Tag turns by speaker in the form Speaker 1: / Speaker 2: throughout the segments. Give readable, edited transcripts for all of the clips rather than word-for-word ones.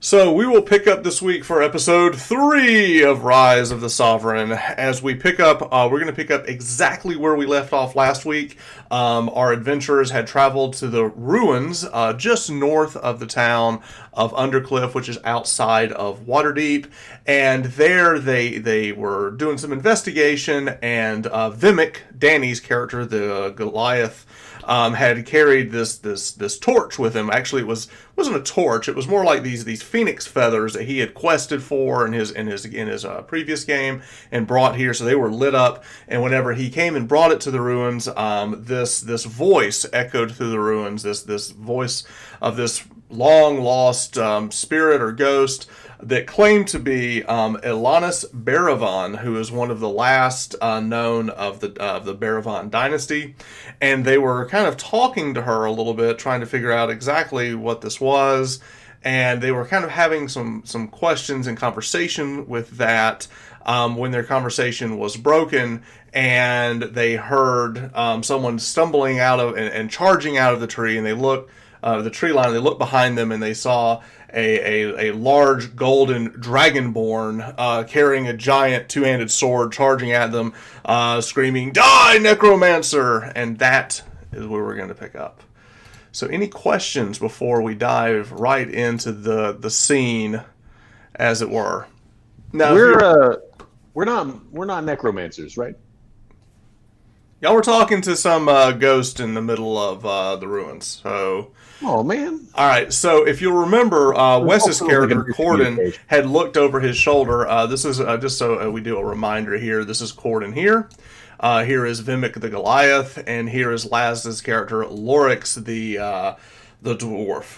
Speaker 1: So we will pick up this week for episode 3 of Rise of the Sovereign. As we pick up, we're going to pick up exactly where we left off last week. Our adventurers had traveled to the ruins just north of the town of Undercliff, which is outside of Waterdeep. And there they were doing some investigation, and Vimic, Danny's character, the Goliath, had carried this torch with him. Actually, it wasn't a torch. It was more like these phoenix feathers that he had quested for in his previous game and brought here. So they were lit up. And whenever he came and brought it to the ruins, this voice echoed through the ruins. This voice of this long lost spirit or ghost that claimed to be Elanis Baravan, who is one of the last known of the Baravan dynasty. And they were kind of talking to her a little bit, trying to figure out exactly what this was. And they were kind of having some questions and conversation with that when their conversation was broken. And they heard someone stumbling out of and charging out of the tree. And they looked, the tree line, they looked behind them and they saw a large golden dragonborn carrying a giant two-handed sword charging at them, screaming, "Die, necromancer!" And that is where we're going to pick up. So any questions before we dive right into the scene, as it were?
Speaker 2: Now we're not necromancers, right?
Speaker 1: Y'all were talking to some ghost in the middle of the ruins, so...
Speaker 2: Oh, man.
Speaker 1: All right, so if you'll remember, Wes's character, Corden, had looked over his shoulder. This is, just so we do a reminder here, this is Corden here. Here is Vimic the Goliath, and here is Laz's character, Lorix the dwarf.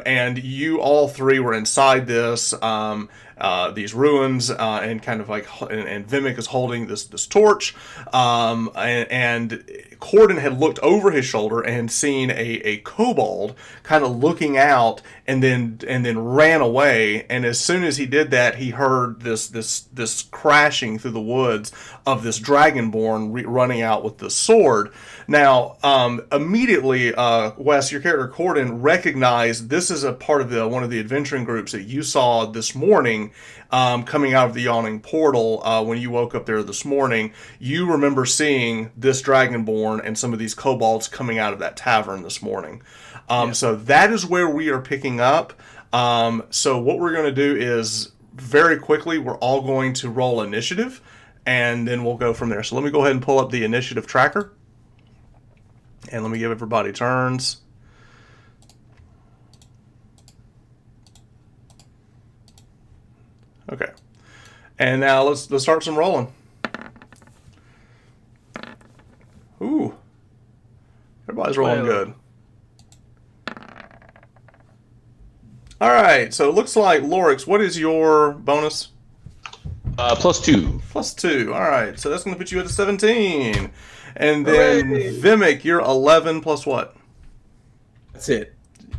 Speaker 1: And you all three were inside these ruins, and kind of like, and Vimic is holding this torch, and Corden had looked over his shoulder and seen a kobold kind of looking out, and then ran away. And as soon as he did that, he heard this crashing through the woods of this dragonborn running out with the sword. Now, immediately, Wes, your character Corden, recognized this is a part of one of the adventuring groups that you saw this morning, coming out of the yawning portal. When you woke up there this morning, you remember seeing this dragonborn and some of these kobolds coming out of that tavern this morning. So that is where we are picking up. So what we're going to do is, very quickly, we're all going to roll initiative, and then we'll go from there. So let me go ahead and pull up the initiative tracker. And let me give everybody turns. Okay. And now let's start some rolling. Ooh. Everybody's rolling good. All right. So it looks like, Lorix, what is your bonus?
Speaker 2: +2.
Speaker 1: +2. All right. So that's going to put you at a 17. And then Vimic, you're 11 plus what?
Speaker 3: That's it.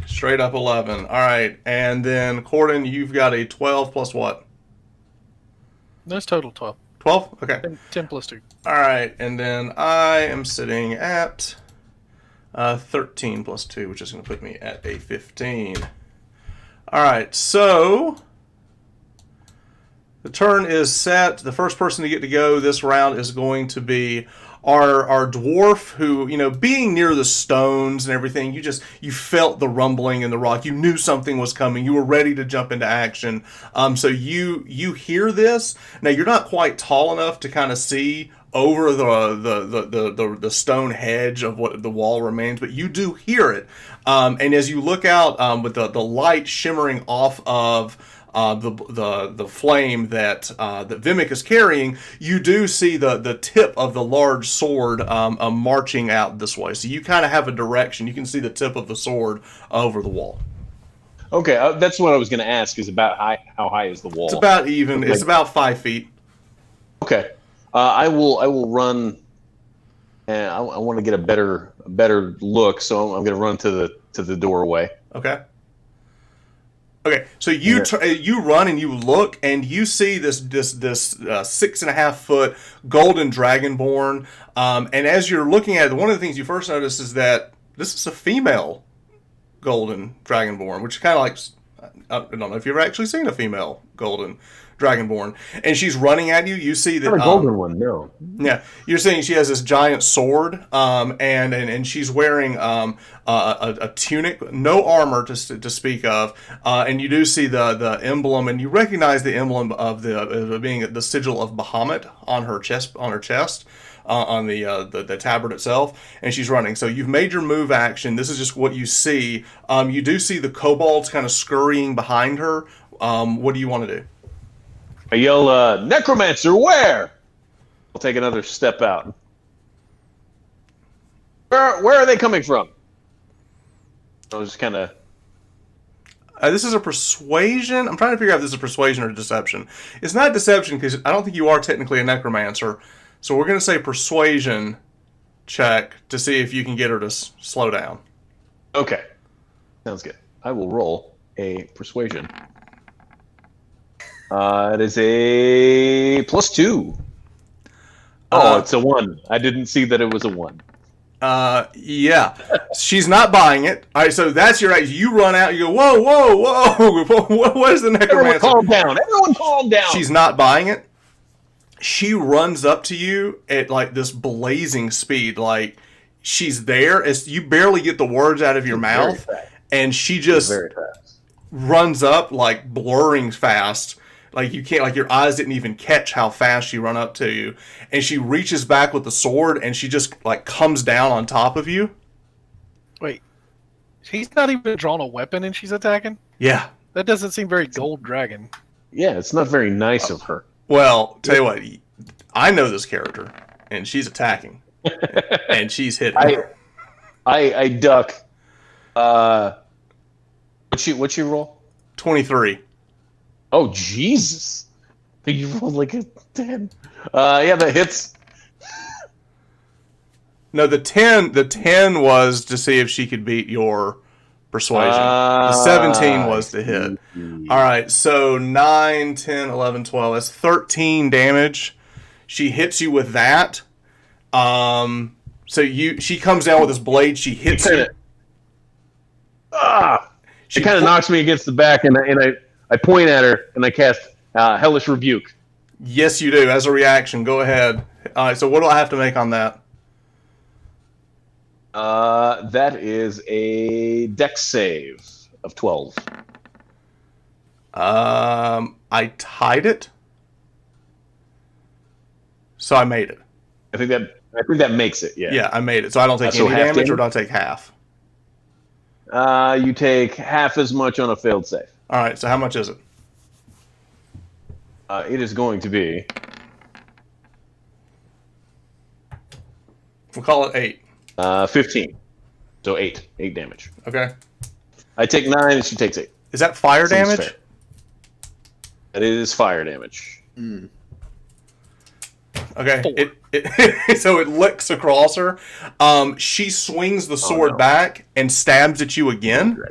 Speaker 1: Straight up 11. All right. And then Corden, you've got a 12 plus what?
Speaker 4: That's total 12.
Speaker 1: 12? Okay.
Speaker 4: 10 plus 2.
Speaker 1: All right. And then I am sitting at 13 plus 2, which is going to put me at a 15. All right. So the turn is set. The first person to get to go this round is going to be our dwarf, who, being near the stones and everything, you felt the rumbling in the rock. You knew something was coming. You were ready to jump into action. So you hear this. Now, you're not quite tall enough to kind of see over the stone hedge of what the wall remains, but you do hear it. And as you look out, with the light shimmering off of the flame that Vimic is carrying, you do see the tip of the large sword marching out this way. So you kind of have a direction. You can see the tip of the sword over the wall.
Speaker 2: Okay, that's what I was going to ask. Is about how high is the wall?
Speaker 1: It's about even. It's about 5 feet.
Speaker 2: Okay, I will run. And I want to get a better better look, so I'm going to run to the doorway.
Speaker 1: Okay. Okay, so you run and you look and you see this 6.5 foot golden dragonborn, and as you're looking at it, one of the things you first notice is that this is a female golden dragonborn, which is kind of like, I don't know if you've ever actually seen a female golden dragonborn, and she's running at you. You see that
Speaker 2: Not a golden one, no.
Speaker 1: yeah, you're seeing she has this giant sword, and she's wearing a tunic, no armor to speak of, and you do see the emblem, and you recognize the emblem of being the sigil of Bahamut on her chest, on the tabard itself, and she's running. So you've made your move action. This is just what you see. You do see the kobolds kind of scurrying behind her. What do you want to do?
Speaker 2: I yell, Necromancer, where? I'll take another step out. Where are they coming from? I was just kind of...
Speaker 1: This is a persuasion. I'm trying to figure out if this is persuasion or deception. It's not deception because I don't think you are technically a necromancer. So we're going to say persuasion check to see if you can get her to slow down.
Speaker 2: Okay. Sounds good. I will roll a persuasion. It is a +2. Oh, it's a 1. I didn't see that it was a 1.
Speaker 1: Yeah. She's not buying it. All right, so that's your action. You run out, you go, whoa, whoa, whoa. What is the necromancer?
Speaker 2: Everyone calm down. Everyone calm down.
Speaker 1: She's not buying it. She runs up to you at like this blazing speed. Like she's there. As you barely get the words out of your mouth. And she just
Speaker 2: very fast.
Speaker 1: Runs up like blurring fast. Like you can't, like your eyes didn't even catch how fast she run up to you. And she reaches back with the sword and she just like comes down on top of you.
Speaker 4: Wait, she's not even drawn a weapon and she's attacking?
Speaker 1: Yeah.
Speaker 4: That doesn't seem very Gold Dragon.
Speaker 2: Yeah, it's not very nice of her.
Speaker 1: Well, tell you what, I know this character and she's attacking and she's hitting.
Speaker 2: I duck. What's your roll?
Speaker 1: 23.
Speaker 2: Oh, Jesus. I think you rolled like a 10. Yeah, that hits.
Speaker 1: No, the 10 was to see if she could beat your persuasion. The 17 was to hit. All right, so 9, 10, 11, 12. That's 13 damage. She hits you with that. She comes down with this blade. She hits you.
Speaker 2: She kind of knocks me against the back, and I point at her, and I cast Hellish Rebuke.
Speaker 1: Yes, you do. As a reaction, go ahead. All right, so what do I have to make on that?
Speaker 2: That is a Dex save of 12.
Speaker 1: I tied it, so I made it.
Speaker 2: I think that makes it. Yeah.
Speaker 1: Yeah, I made it. So I don't take
Speaker 2: So
Speaker 1: any
Speaker 2: half
Speaker 1: damage, or
Speaker 2: damage?
Speaker 1: do I take half?
Speaker 2: You take half as much on a failed save.
Speaker 1: All right. So how much is it?
Speaker 2: It is going to be.
Speaker 1: We'll call it 8.
Speaker 2: 15. So 8 damage.
Speaker 1: Okay.
Speaker 2: I take 9, and she takes 8.
Speaker 1: Is that fire
Speaker 2: Seems
Speaker 1: damage?
Speaker 2: fair. It is fire damage.
Speaker 1: Okay. So it licks across her. She swings the sword back and stabs at you again.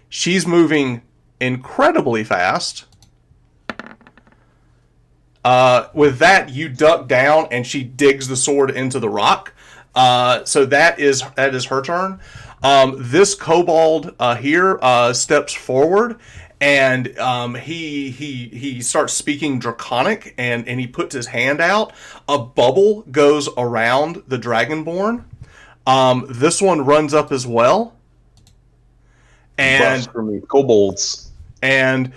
Speaker 1: She's moving incredibly fast. With that, you duck down and she digs the sword into the rock. So that is her turn. This kobold here steps forward. And he starts speaking Draconic, and he puts his hand out. A bubble goes around the Dragonborn. This one runs up as well, and
Speaker 2: for me, kobolds,
Speaker 1: and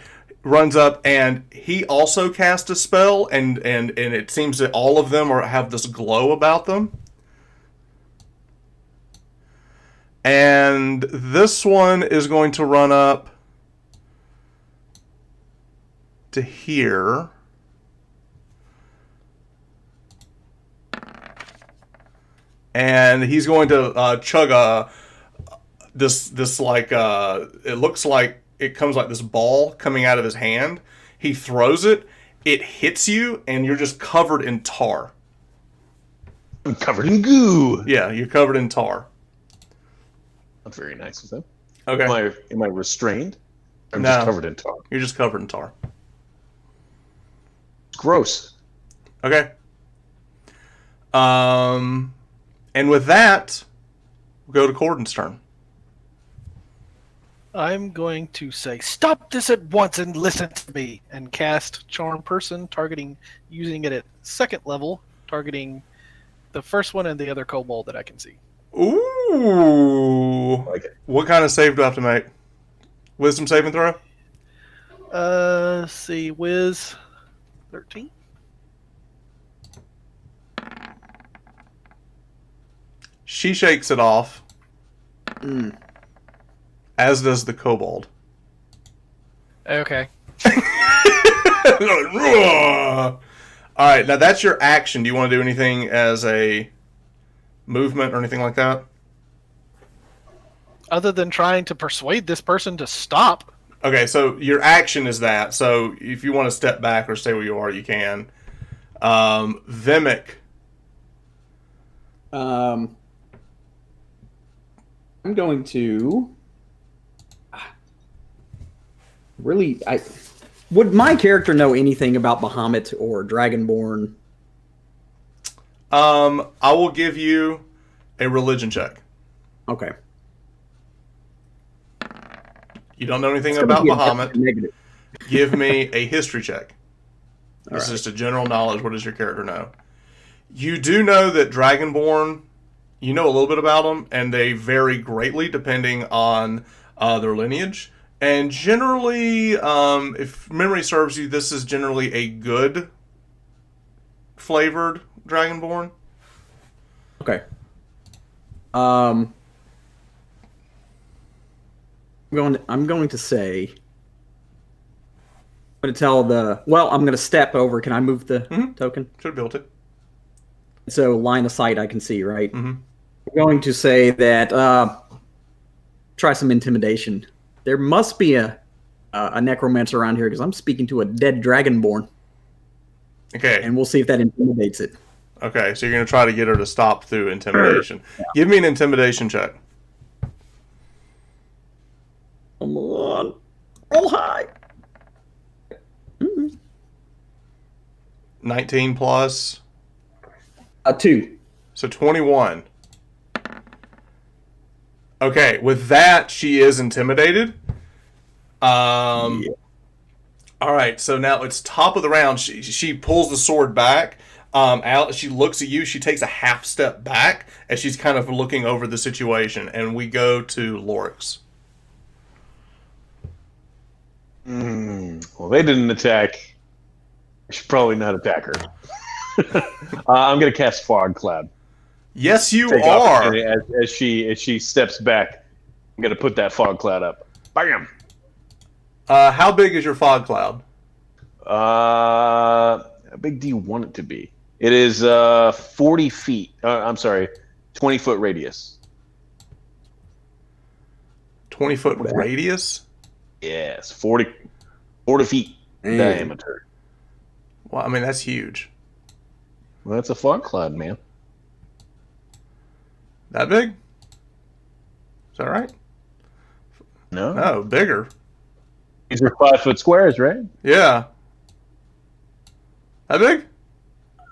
Speaker 1: runs up, and he also casts a spell, and it seems that all of them have this glow about them. And this one is going to run up to here. And he's going to chug this like it looks like it comes like this ball coming out of his hand. He throws it, it hits you, and you're just covered in tar.
Speaker 2: I'm covered in goo.
Speaker 1: Yeah, you're covered in tar.
Speaker 2: Not very nice of them.
Speaker 1: Okay.
Speaker 2: Am I restrained? I'm
Speaker 1: No.
Speaker 2: just covered in tar.
Speaker 1: You're just covered in tar.
Speaker 2: Gross.
Speaker 1: Okay. And with that, we'll go to Corden's turn.
Speaker 4: I'm going to say, stop this at once and listen to me, and cast Charm Person, using it at 2nd level, targeting the first one and the other kobold that I can see.
Speaker 1: Ooh.
Speaker 2: Like it.
Speaker 1: What kind of save do I have to make? Wisdom saving throw?
Speaker 4: Let's see, Wiz 13.
Speaker 1: She shakes it off, as does the kobold.
Speaker 4: Okay.
Speaker 1: All right, now that's your action. Do you want to do anything as a movement or anything like that?
Speaker 4: Other than trying to persuade this person to stop.
Speaker 1: Okay, so your action is that. So if you want to step back or stay where you are, you can. Vimic.
Speaker 3: I'm going to really. Would my character know anything about Bahamut or Dragonborn?
Speaker 1: I will give you a religion check.
Speaker 3: Okay.
Speaker 1: You don't know anything
Speaker 3: It's gonna
Speaker 1: about
Speaker 3: be a
Speaker 1: Bahamut.
Speaker 3: negative.
Speaker 1: Give me a history check. This is
Speaker 3: All right.
Speaker 1: just a general knowledge. What does your character know? You do know that Dragonborn, you know a little bit about them, and they vary greatly depending on their lineage. And generally, if memory serves you, this is generally a good flavored Dragonborn.
Speaker 3: Okay. I'm going to say. I'm going to tell the. Well, I'm going to step over. Can I move the token?
Speaker 1: Should have built it.
Speaker 3: So line of sight I can see, right?
Speaker 1: Mm-hmm.
Speaker 3: I'm going to say that. Try some intimidation. There must be a necromancer around here because I'm speaking to a dead dragonborn,
Speaker 1: Okay.
Speaker 3: and we'll see if that intimidates it.
Speaker 1: Okay, so you're going to try to get her to stop through intimidation. Yeah. Give me an intimidation check.
Speaker 3: Come on. Roll high.
Speaker 1: 19 plus.
Speaker 3: 2.
Speaker 1: So 21. Okay, with that, she is intimidated. All right, so now it's top of the round. She pulls the sword back. Out. She looks at you. She takes a half step back as she's kind of looking over the situation. And we go to Lorix.
Speaker 2: Well, they didn't attack. I should probably not attack her. I'm going to cast Fog Cloud.
Speaker 1: Yes, you
Speaker 2: Take
Speaker 1: are.
Speaker 2: As she steps back, I'm going to put that Fog Cloud up. Bam!
Speaker 1: How big is your fog cloud?
Speaker 2: How big do you want it to be? It is 40 feet. I'm sorry, 20-foot radius.
Speaker 1: 20-foot radius?
Speaker 2: Yes, 40 feet diameter.
Speaker 1: Well, I mean, that's huge.
Speaker 2: Well, that's a fog cloud, man.
Speaker 1: That big? Is that right?
Speaker 2: No.
Speaker 1: No, bigger.
Speaker 2: These are 5-foot squares, right?
Speaker 1: Yeah. That big?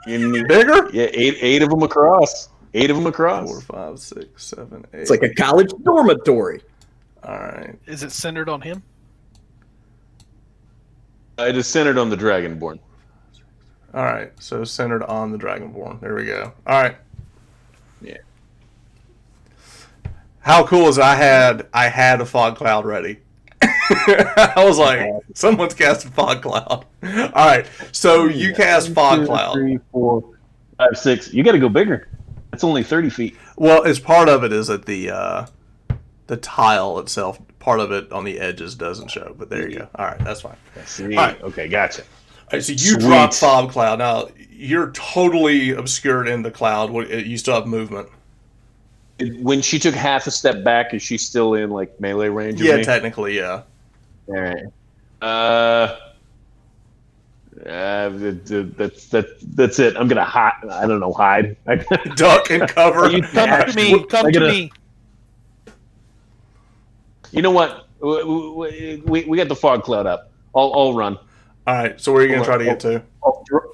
Speaker 2: Bigger?
Speaker 1: Bigger?
Speaker 2: Yeah, eight of them across. 8 of them across.
Speaker 1: 4, 5, 6, 7, 8.
Speaker 3: It's like a college dormitory.
Speaker 1: All right.
Speaker 4: Is it centered on him?
Speaker 2: It is centered on the Dragonborn.
Speaker 1: All right. So centered on the Dragonborn. There we go. All right.
Speaker 2: Yeah.
Speaker 1: How cool is it? I had a fog cloud ready. I was like, someone's casting fog cloud. All right. So you cast fog cloud.
Speaker 2: 3, 4, 5, 6. You got to go bigger. That's only 30 feet.
Speaker 1: Well, as part of it is that the tile itself, part of it on the edges doesn't show. But there you go. All right, that's fine.
Speaker 2: See?
Speaker 1: All right.
Speaker 2: Okay, gotcha.
Speaker 1: All right, so you
Speaker 2: Sweet.
Speaker 1: drop fog cloud. Now you're totally obscured in the cloud. You still have movement.
Speaker 2: When she took half a step back, is she still in like melee range?
Speaker 1: Yeah,
Speaker 2: of me?
Speaker 1: technically, yeah.
Speaker 2: All right. That's it. I'm gonna hide. I don't know, hide.
Speaker 1: Duck and cover.
Speaker 2: You
Speaker 4: Come to me. Come to me.
Speaker 2: You know what? We got the fog cloud up. I'll run.
Speaker 1: All right. So where are you gonna try to get to?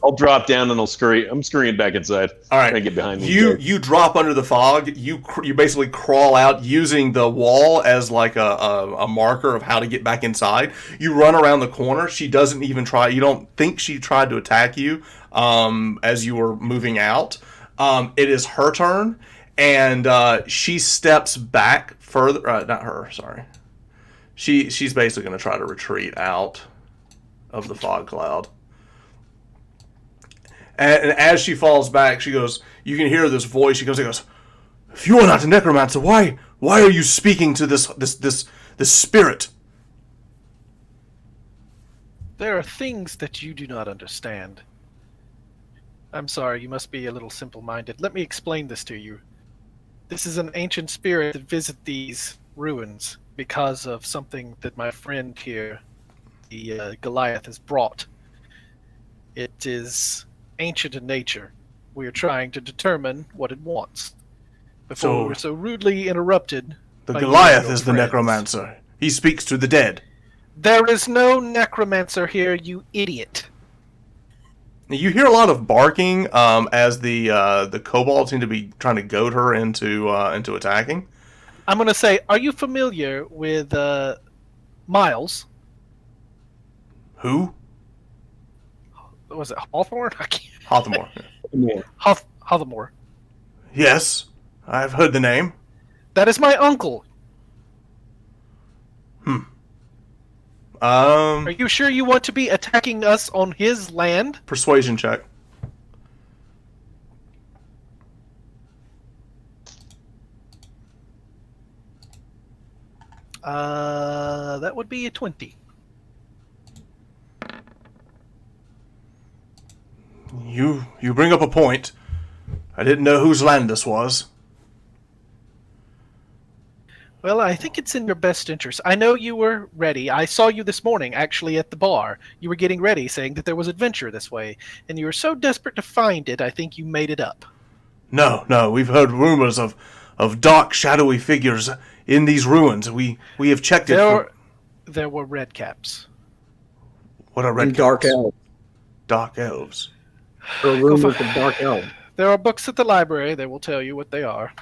Speaker 2: I'll drop down and I'll scurry. I'm scurrying back inside.
Speaker 1: All right.
Speaker 2: Trying to get behind these
Speaker 1: You
Speaker 2: guys.
Speaker 1: you drop under the fog. You basically crawl out using the wall as like a marker of how to get back inside. You run around the corner. She doesn't even try. You don't think she tried to attack you as you were moving out. It is her turn, and she steps back further. Not her. Sorry. She's basically going to try to retreat out of the fog cloud. And as she falls back, she goes. You can hear this voice. She goes. If you are not a necromancer, why are you speaking to this spirit?
Speaker 4: There are things that you do not understand. I'm sorry, you must be a little simple-minded. Let me explain this to you. This is an ancient spirit that visits these ruins because of something that my friend here, the Goliath, has brought. It is ancient in nature. We are trying to determine what it wants. Before we were so rudely interrupted.
Speaker 1: The
Speaker 4: by
Speaker 1: Goliath
Speaker 4: you and
Speaker 1: is
Speaker 4: your
Speaker 1: the
Speaker 4: friends.
Speaker 1: necromancer. He speaks to the dead.
Speaker 4: There is no necromancer here, you idiot.
Speaker 1: You hear a lot of barking as the kobolds seem to be trying to goad her into attacking.
Speaker 4: I'm going to say, are you familiar with Miles?
Speaker 1: Who?
Speaker 4: Was it Hawthorne? I can't.
Speaker 1: Hawthorne.
Speaker 4: Hawthorne.
Speaker 1: Yes, I've heard the name.
Speaker 4: That is my uncle. Are you sure you want to be attacking us on his land?
Speaker 1: Persuasion check.
Speaker 4: That would be a 20.
Speaker 1: You bring up a point. I didn't know whose land this was.
Speaker 4: Well, I think it's in your best interest. I know you were ready. I saw you this morning, actually, at the bar. You were getting ready, saying that there was adventure this way, and you were so desperate to find it, I think you made it up.
Speaker 1: No, we've heard rumors of dark, shadowy figures in these ruins. We have checked it.
Speaker 4: There were red caps.
Speaker 1: What are red
Speaker 3: And dark
Speaker 1: caps?
Speaker 3: elves.
Speaker 1: Dark elves.
Speaker 3: There are rumors of dark elves.
Speaker 4: There are books at the library. They will tell you what they are.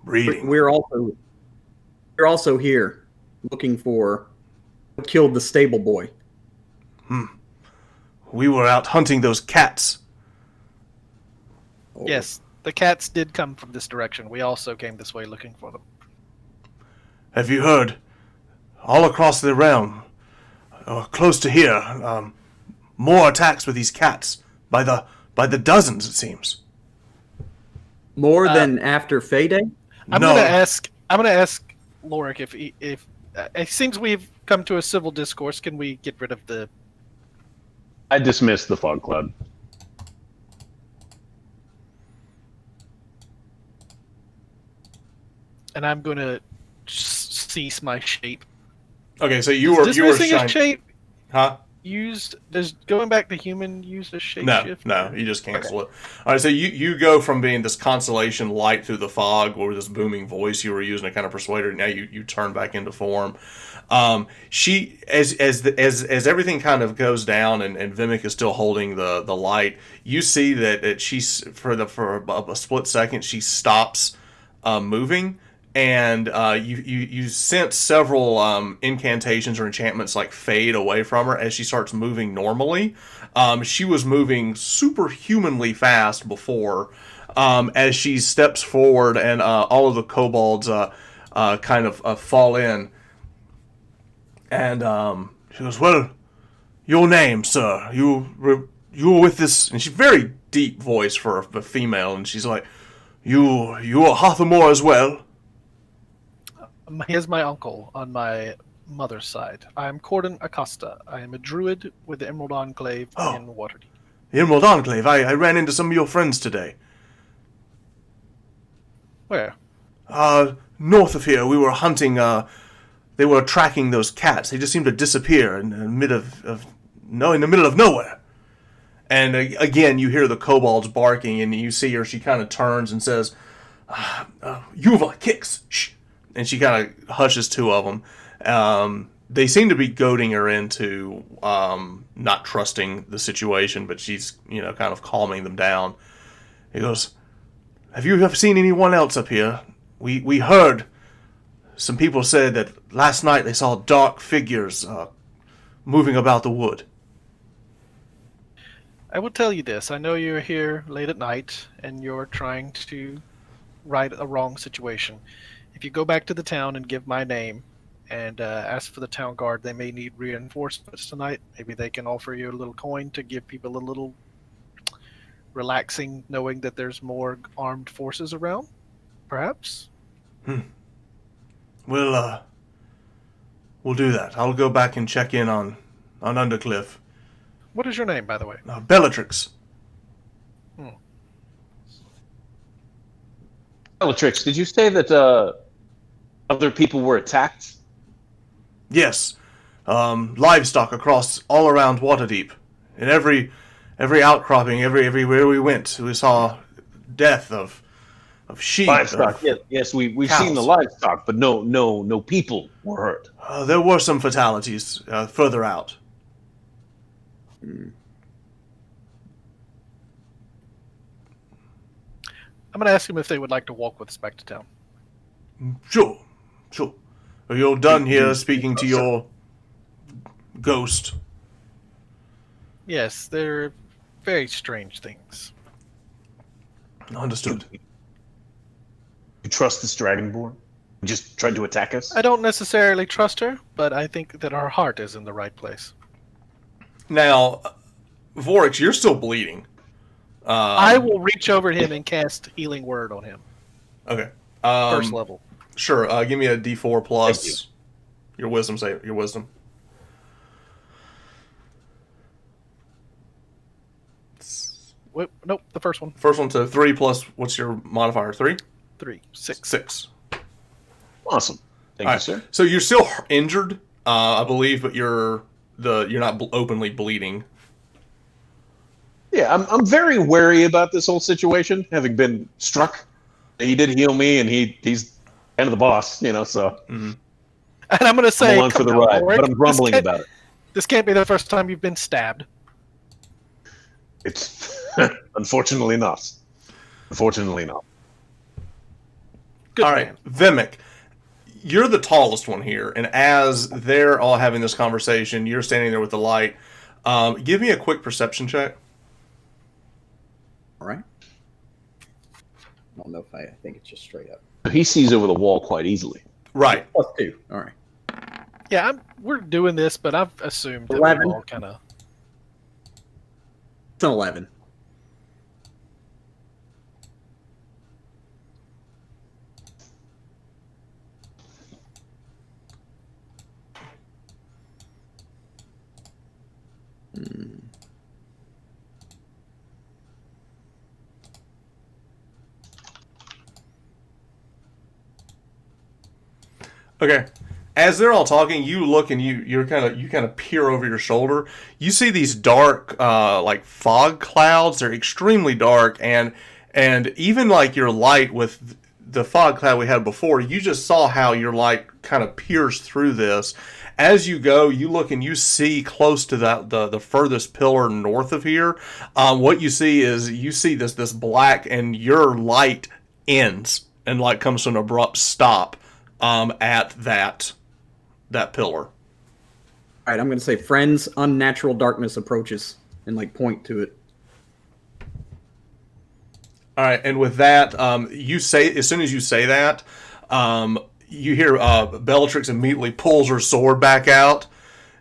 Speaker 1: Reading.
Speaker 3: We're also here looking for what killed the stable boy.
Speaker 1: We were out hunting those cats.
Speaker 3: Oh.
Speaker 4: Yes, the cats did come from this direction. We also came this way looking for them.
Speaker 1: Have you heard? All across the realm, close to here, more attacks with these cats by the dozens. It seems.
Speaker 3: More than after Fay Day?
Speaker 4: I'm
Speaker 1: No.
Speaker 4: gonna ask Lorik if it seems we've come to a civil discourse. Can we get rid of the?
Speaker 2: I dismiss the fog cloud.
Speaker 4: And I'm gonna cease my shape.
Speaker 1: Okay, so you were
Speaker 4: Dismissing a
Speaker 1: shine-
Speaker 4: shape
Speaker 1: huh?
Speaker 4: used. Does going back to human use a shape
Speaker 1: No,
Speaker 4: shift?
Speaker 1: no, you just cancel it. All right, so you go from being this constellation light through the fog, or this booming voice you were using to kind of persuade her. Now you turn back into form. She as everything kind of goes down, and Vimic is still holding the light. You see that she's for a split second she stops moving. And you sense several incantations or enchantments like fade away from her as she starts moving normally. She was moving superhumanly fast before. As she steps forward, and all of the kobolds kind of fall in. And she goes, "Well, your name, sir? You were with this?" And she's very deep voice for a female, and she's like, "You are Hothamore as well."
Speaker 4: He is my uncle on my mother's side. I am Cordon Acosta. I am a druid with the Emerald Enclave in Waterdeep.
Speaker 1: The Emerald Enclave. I ran into some of your friends today.
Speaker 4: Where?
Speaker 1: North of here, we were hunting. They were tracking those cats. They just seemed to disappear in the middle of nowhere. And again, you hear the kobolds barking, and you see her. She kind of turns and says, Yuva, Kix, shh. And she kind of hushes two of them. They seem to be goading her into not trusting the situation, but she's, kind of calming them down. He goes, have you ever seen anyone else up here? We heard some people said that last night they saw dark figures moving about the wood.
Speaker 4: I will tell you this. I know you're here late at night and you're trying to right a wrong situation. If you go back to the town and give my name and ask for the town guard, they may need reinforcements tonight. Maybe they can offer you a little coin to give people a little relaxing knowing that there's more armed forces around, perhaps?
Speaker 1: We'll do that. I'll go back and check in on Undercliff.
Speaker 4: What is your name, by the way?
Speaker 1: Bellatrix.
Speaker 2: Bellatrix, did you say that other people were attacked?
Speaker 1: Yes. Livestock across all around Waterdeep. In every outcropping, everywhere we went, we saw death of sheep.
Speaker 2: Livestock, yes, we've
Speaker 1: cows.
Speaker 2: seen the livestock, but no people were hurt.
Speaker 1: There were some fatalities further out.
Speaker 4: I'm going to ask them if they would like to walk with us back to town.
Speaker 1: Sure. Are you all done here speaking to your ghost?
Speaker 4: Yes, they're very strange things.
Speaker 1: Understood.
Speaker 2: You trust this dragonborn? Just tried to attack us?
Speaker 4: I don't necessarily trust her, but I think that her heart is in the right place.
Speaker 1: Now, Vorix, you're still bleeding.
Speaker 4: I will reach over to him and cast Healing Word on him.
Speaker 1: Okay.
Speaker 4: First level.
Speaker 1: Sure. Give me a D4 plus your wisdom save. Your wisdom.
Speaker 4: Wait, nope, the first one.
Speaker 1: First one to 3 plus. What's your modifier? 3.
Speaker 4: 3, 6.
Speaker 1: 6.
Speaker 2: Awesome. Thank
Speaker 1: All
Speaker 2: you,
Speaker 1: right.
Speaker 2: sir.
Speaker 1: So you're still injured, I believe, but you're not openly bleeding.
Speaker 2: Yeah, I'm very wary about this whole situation, having been struck. He did heal me, and he's kind of the boss, so
Speaker 4: And I'm going to say,
Speaker 2: I'm along for the ride, but I'm grumbling about it.
Speaker 4: This can't be the first time you've been stabbed.
Speaker 2: It's unfortunately not. Unfortunately not.
Speaker 4: Good
Speaker 1: All right,
Speaker 4: man.
Speaker 1: Vimic, you're the tallest one here, and as they're all having this conversation, you're standing there with the light. Give me a quick perception check.
Speaker 3: All right. I don't know if I think it's just straight up.
Speaker 2: He sees over the wall quite easily.
Speaker 1: Right.
Speaker 3: +2. All right.
Speaker 4: Yeah, we're doing this, but I've assumed that
Speaker 3: 11.
Speaker 4: we're all kind of...
Speaker 3: It's an 11.
Speaker 1: Okay. As they're all talking, you look and you kind of peer over your shoulder. You see these dark, like fog clouds. They're extremely dark, and even like your light with the fog cloud we had before, you just saw how your light kind of pierced through this. As you go, you look and you see close to the furthest pillar north of here. What you see is this black, and your light ends and like comes to an abrupt stop at that pillar.
Speaker 3: All right, I'm going to say friends, unnatural darkness approaches and like point to it.
Speaker 1: All right, and with that, you say, as soon as you say that, you hear Bellatrix immediately pulls her sword back out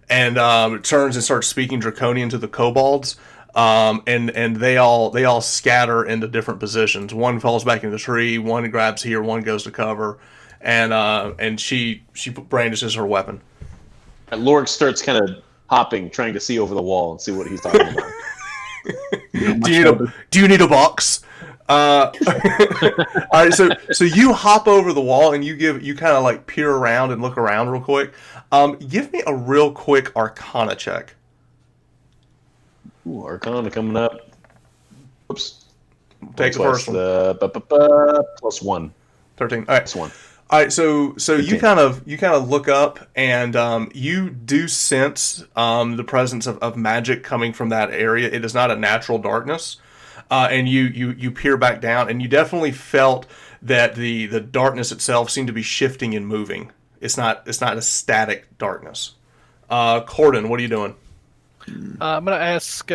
Speaker 1: and turns and starts speaking Draconian to the kobolds. And they all scatter into different positions. One falls back in the tree, one grabs here, one goes to cover, and she brandishes her weapon.
Speaker 2: And Lorg starts kind of hopping, trying to see over the wall and see what he's talking about.
Speaker 1: Do you need a box? All right, so you hop over the wall and you kind of like peer around and look around real quick. Give me a real quick Arcana check.
Speaker 2: Ooh, Arcana coming up. Oops.
Speaker 1: Take the first one.
Speaker 2: Plus 1.
Speaker 1: 13. All right.
Speaker 2: Plus 1.
Speaker 1: All right, so you
Speaker 2: 15.
Speaker 1: kind of look up and you do sense the presence of magic coming from that area. It is not a natural darkness, and you peer back down, and you definitely felt that the darkness itself seemed to be shifting and moving. It's not a static darkness. Corden, what are you doing?
Speaker 4: I'm gonna ask.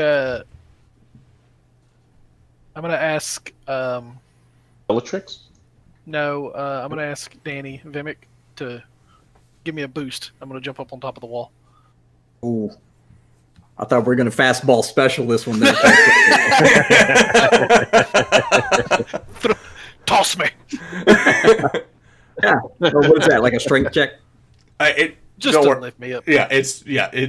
Speaker 2: Bellatrix?
Speaker 4: No, I'm gonna ask Danny Vimic to give me a boost. I'm gonna jump up on top of the wall.
Speaker 3: Ooh. I thought we were going to fastball special this one. There.
Speaker 4: Toss me.
Speaker 3: Yeah. Or what is that? Like a strength check?
Speaker 4: Just
Speaker 1: don't
Speaker 4: to
Speaker 1: worry.
Speaker 4: lift me up.
Speaker 1: Yeah, it's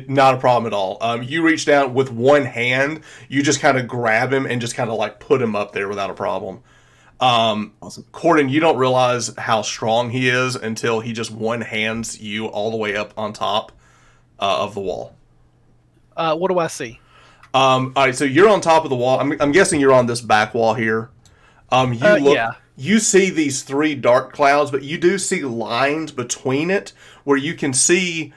Speaker 1: not a problem at all. You reach down with one hand, you just kind of grab him and just kind of like put him up there without a problem.
Speaker 3: Awesome.
Speaker 1: Corden, you don't realize how strong he is until he just one hands you all the way up on top of the wall.
Speaker 4: What do I see?
Speaker 1: All right, so you're on top of the wall. I'm guessing you're on this back wall here.
Speaker 4: Yeah.
Speaker 1: You see these 3 dark clouds, but you do see lines between it where you can see,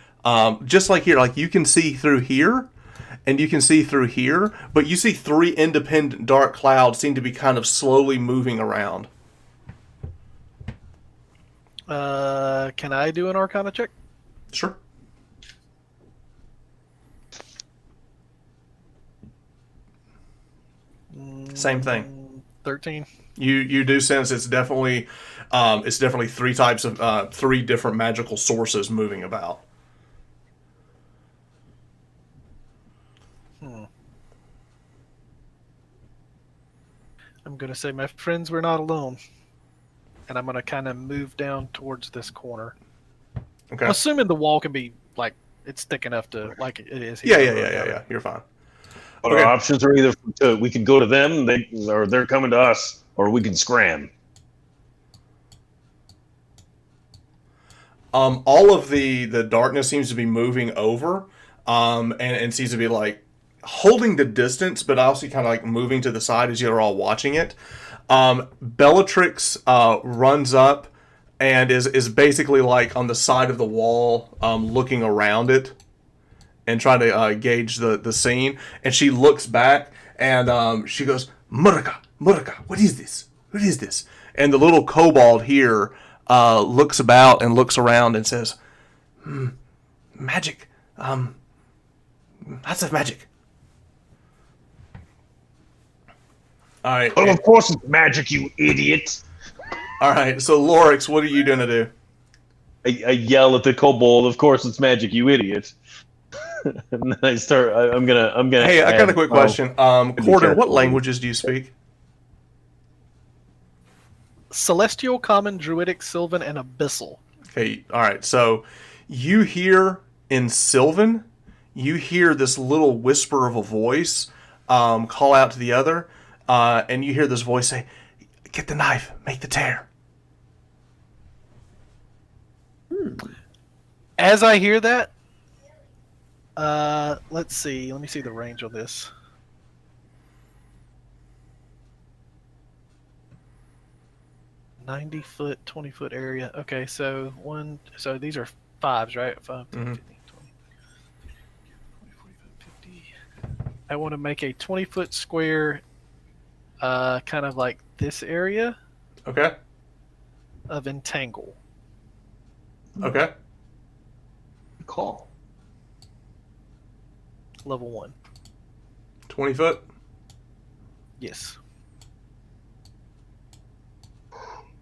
Speaker 1: just like here, like you can see through here, and you can see through here, but you see 3 independent dark clouds seem to be kind of slowly moving around.
Speaker 4: Can I do an Arcana check?
Speaker 1: Sure. Same thing.
Speaker 4: 13.
Speaker 1: You do sense it's definitely 3 types of 3 different magical sources moving about.
Speaker 4: I'm gonna say, my friends, we're not alone, and I'm gonna kind of move down towards this corner.
Speaker 1: Okay.
Speaker 4: I'm assuming the wall can be like it's thick enough to like it is here.
Speaker 1: Yeah. You're fine.
Speaker 2: But
Speaker 1: Okay.
Speaker 2: our options are either we can go to them, they're coming to us, or we can scram.
Speaker 1: All of the darkness seems to be moving over, and seems to be like holding the distance, but also kind of like moving to the side as you're all watching it. Bellatrix runs up and is basically like on the side of the wall, looking around it and trying to gauge the scene. And she looks back and she goes, Muraka, what is this? What is this? And the little kobold here looks about and looks around and says, magic. Lots of magic. All right.
Speaker 2: Well, of course it's magic, you idiot.
Speaker 1: All right. So, Lorix, what are you going to do?
Speaker 2: I yell at the kobold, of course it's magic, you idiot. And then I start, I'm gonna.
Speaker 1: Hey, I got a quick question. Corden,
Speaker 2: careful.
Speaker 1: what languages do you speak?
Speaker 4: Celestial, Common, Druidic, Sylvan, and Abyssal.
Speaker 1: Okay. All right. So, you hear in Sylvan, you hear this little whisper of a voice call out to the other, and you hear this voice say, "Get the knife, make the tear."
Speaker 4: As I hear that, let's see. Let me see the range on this. "90-foot, 20-foot area." Okay, so so these are 5s, right? 5, 10, 15, 20, 40, 50. I want to make a 20-foot square, kind of like this area
Speaker 1: Okay.
Speaker 4: of entangle.
Speaker 1: Okay.
Speaker 2: Call.
Speaker 4: Level 1.
Speaker 1: 20 foot.
Speaker 4: Yes.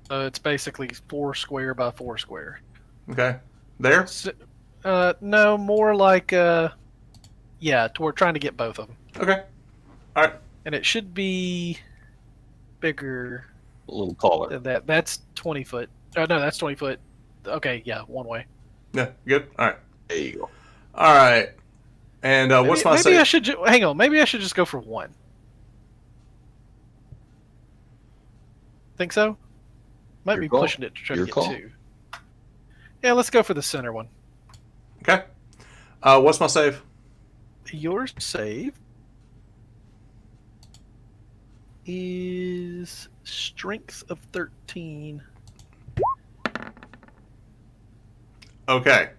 Speaker 4: So it's basically 4 square by 4 square.
Speaker 1: Okay. There.
Speaker 4: So, no, more like yeah, we're trying to get both of them,
Speaker 1: Okay. All right.
Speaker 4: and it should be bigger
Speaker 2: A little taller.
Speaker 4: than that. That's 20 foot. Oh no, that's 20 foot. Okay, yeah, one way.
Speaker 1: Yeah. Good. All right.
Speaker 2: There you go.
Speaker 1: All right. And what's my
Speaker 4: Maybe
Speaker 1: say?
Speaker 4: I should hang on. Maybe I should just go for 1. Think so? Might
Speaker 2: Your
Speaker 4: be
Speaker 2: call.
Speaker 4: pushing it to try
Speaker 2: Your
Speaker 4: to get
Speaker 2: call.
Speaker 4: 2. Yeah, let's go for the center one.
Speaker 1: Okay. What's my save?
Speaker 4: Your save is strength of 13.
Speaker 1: Okay.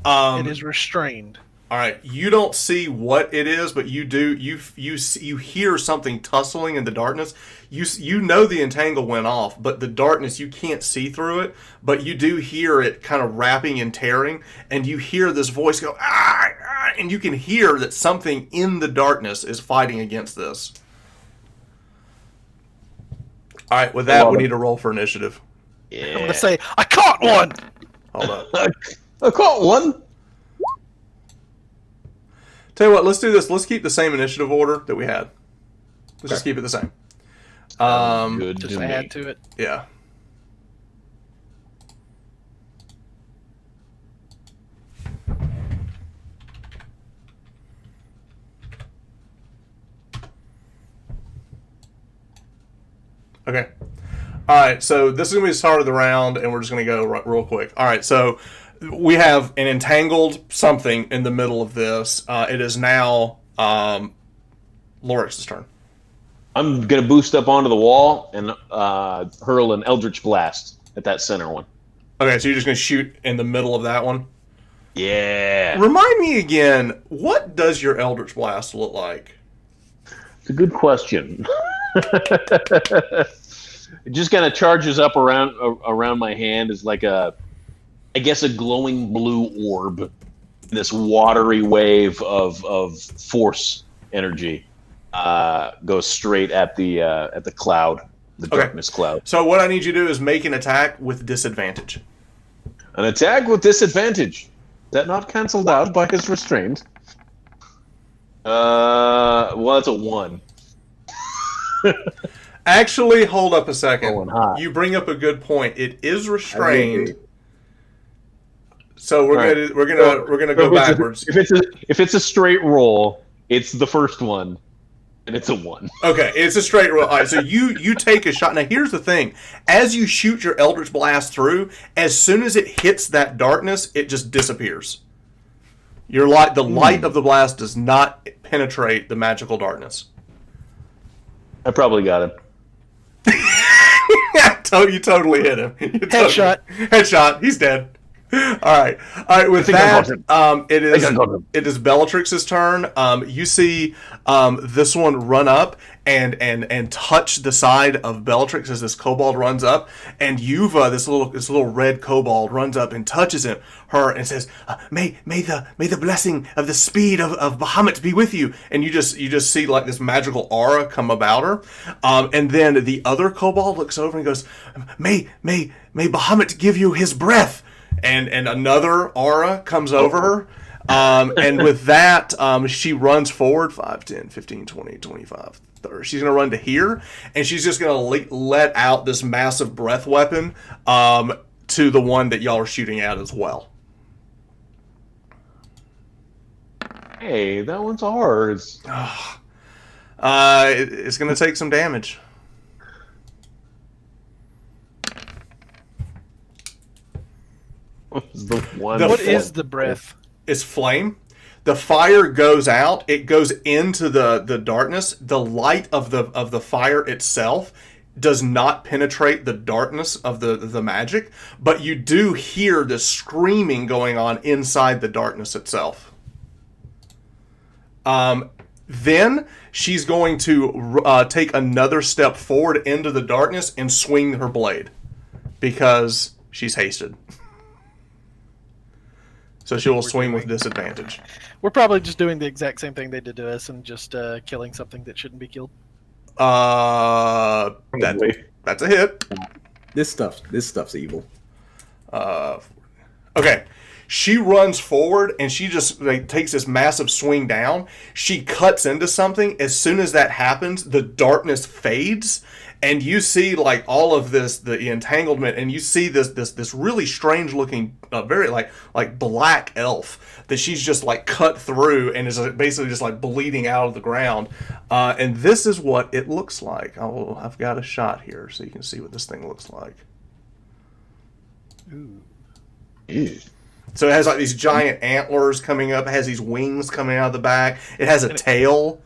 Speaker 4: It is restrained.
Speaker 1: All right. You don't see what it is, but you do. You hear something tussling in the darkness. You know the entangle went off, but the darkness you can't see through it. But you do hear it kind of rapping and tearing, and you hear this voice go ah, ah, and you can hear that something in the darkness is fighting against this. All right. With that, we need to roll for initiative.
Speaker 2: Yeah.
Speaker 4: I'm gonna say I caught one.
Speaker 1: Hold up.
Speaker 2: I caught one.
Speaker 1: Tell you what, let's do this. Let's keep the same initiative order that we had. Let's just keep it the same.
Speaker 2: Good
Speaker 4: Just
Speaker 2: to me.
Speaker 4: add to it.
Speaker 1: Yeah. Okay. All right, so this is going to be the start of the round, and we're just going to go real quick. All right, so we have an entangled something in the middle of this. It is now Lorix's turn.
Speaker 2: I'm gonna boost up onto the wall and hurl an Eldritch Blast at that center one.
Speaker 1: Okay, so you're just going to shoot in the middle of that one?
Speaker 2: Yeah.
Speaker 1: Remind me again, what does your Eldritch Blast look like?
Speaker 2: It's a good question. It just kind of charges up around my hand as like I guess a glowing blue orb. This watery wave of force energy goes straight at the cloud, the darkness cloud.
Speaker 1: So what I need you to do is make an attack with disadvantage.
Speaker 2: An attack with disadvantage. Is that not cancelled out by his restraint? Well, that's a 1.
Speaker 1: Actually, hold up a second.
Speaker 2: Going high.
Speaker 1: You bring up a good point. It is restrained. So we're gonna go backwards.
Speaker 2: If it's a straight roll, it's the first one, and it's a 1.
Speaker 1: Okay, it's a straight roll. All right, so you take a shot. Now here's the thing: as you shoot your Eldritch Blast through, as soon as it hits that darkness, it just disappears. The light of the blast does not penetrate the magical darkness.
Speaker 2: I probably got him.
Speaker 1: You totally hit him.
Speaker 4: Headshot.
Speaker 1: Headshot. He's dead. All right. With that, it is Bellatrix's turn. You see this one run up and touch the side of Bellatrix as this kobold runs up, and Yuva, this little red kobold, runs up and touches her and says, "May the blessing of the speed of Bahamut be with you." And you just see like this magical aura come about her, and then the other kobold looks over and goes, "May Bahamut give you his breath." And another aura comes over her. And with that, she runs forward 5, 10, 15, 20, 25, 30. She's going to run to here. And she's just going to let out this massive breath weapon to the one that y'all are shooting at as well.
Speaker 2: Hey, that one's ours.
Speaker 1: It's going to take some damage.
Speaker 2: What
Speaker 4: is the breath?
Speaker 1: It's flame. The fire goes out. It goes into the darkness. The light of the fire itself does not penetrate the darkness of the magic, but you do hear the screaming going on inside the darkness itself. Then she's going to take another step forward into the darkness and swing her blade because she's hasted. So she will swing with disadvantage.
Speaker 4: We're probably just doing the exact same thing they did to us and just killing something that shouldn't be killed.
Speaker 1: That's a hit.
Speaker 3: This stuff's evil.
Speaker 1: Okay. She runs forward and she just takes this massive swing down. She cuts into something. As soon as that happens, the darkness fades. And you see like all of this, the entanglement, and you see this really strange looking, very like black elf that she's just like cut through and is basically just like bleeding out of the ground. And this is what it looks like. I've got a shot here so you can see what this thing looks like.
Speaker 4: Ooh.
Speaker 2: Ew.
Speaker 1: So it has like these giant antlers coming up. It has these wings coming out of the back. It has a tail.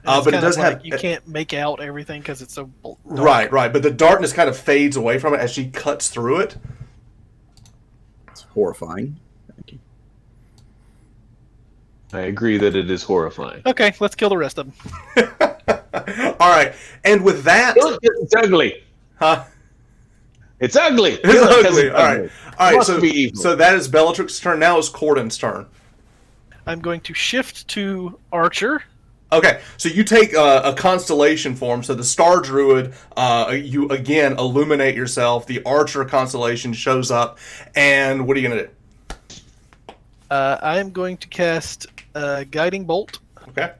Speaker 4: And it's
Speaker 1: but it
Speaker 4: kind
Speaker 1: does
Speaker 4: of like
Speaker 1: have
Speaker 4: you can't make out everything because it's so dark.
Speaker 1: right. But the darkness kind of fades away from it as she cuts through it.
Speaker 3: It's horrifying. Thank you.
Speaker 2: I agree that it is horrifying.
Speaker 4: Okay, let's kill the rest of them.
Speaker 1: All right, and with that,
Speaker 2: It's ugly.
Speaker 1: huh?
Speaker 2: It's ugly.
Speaker 1: It's ugly. All right.
Speaker 2: Must be evil.
Speaker 1: So that is Bellatrix's turn. Now it's Corden's turn.
Speaker 4: I'm going to shift to Archer.
Speaker 1: Okay, so you take a constellation form. So the Star Druid, you again illuminate yourself. The Archer constellation shows up, and what are you gonna do?
Speaker 4: I am going to cast Guiding Bolt,
Speaker 1: Okay.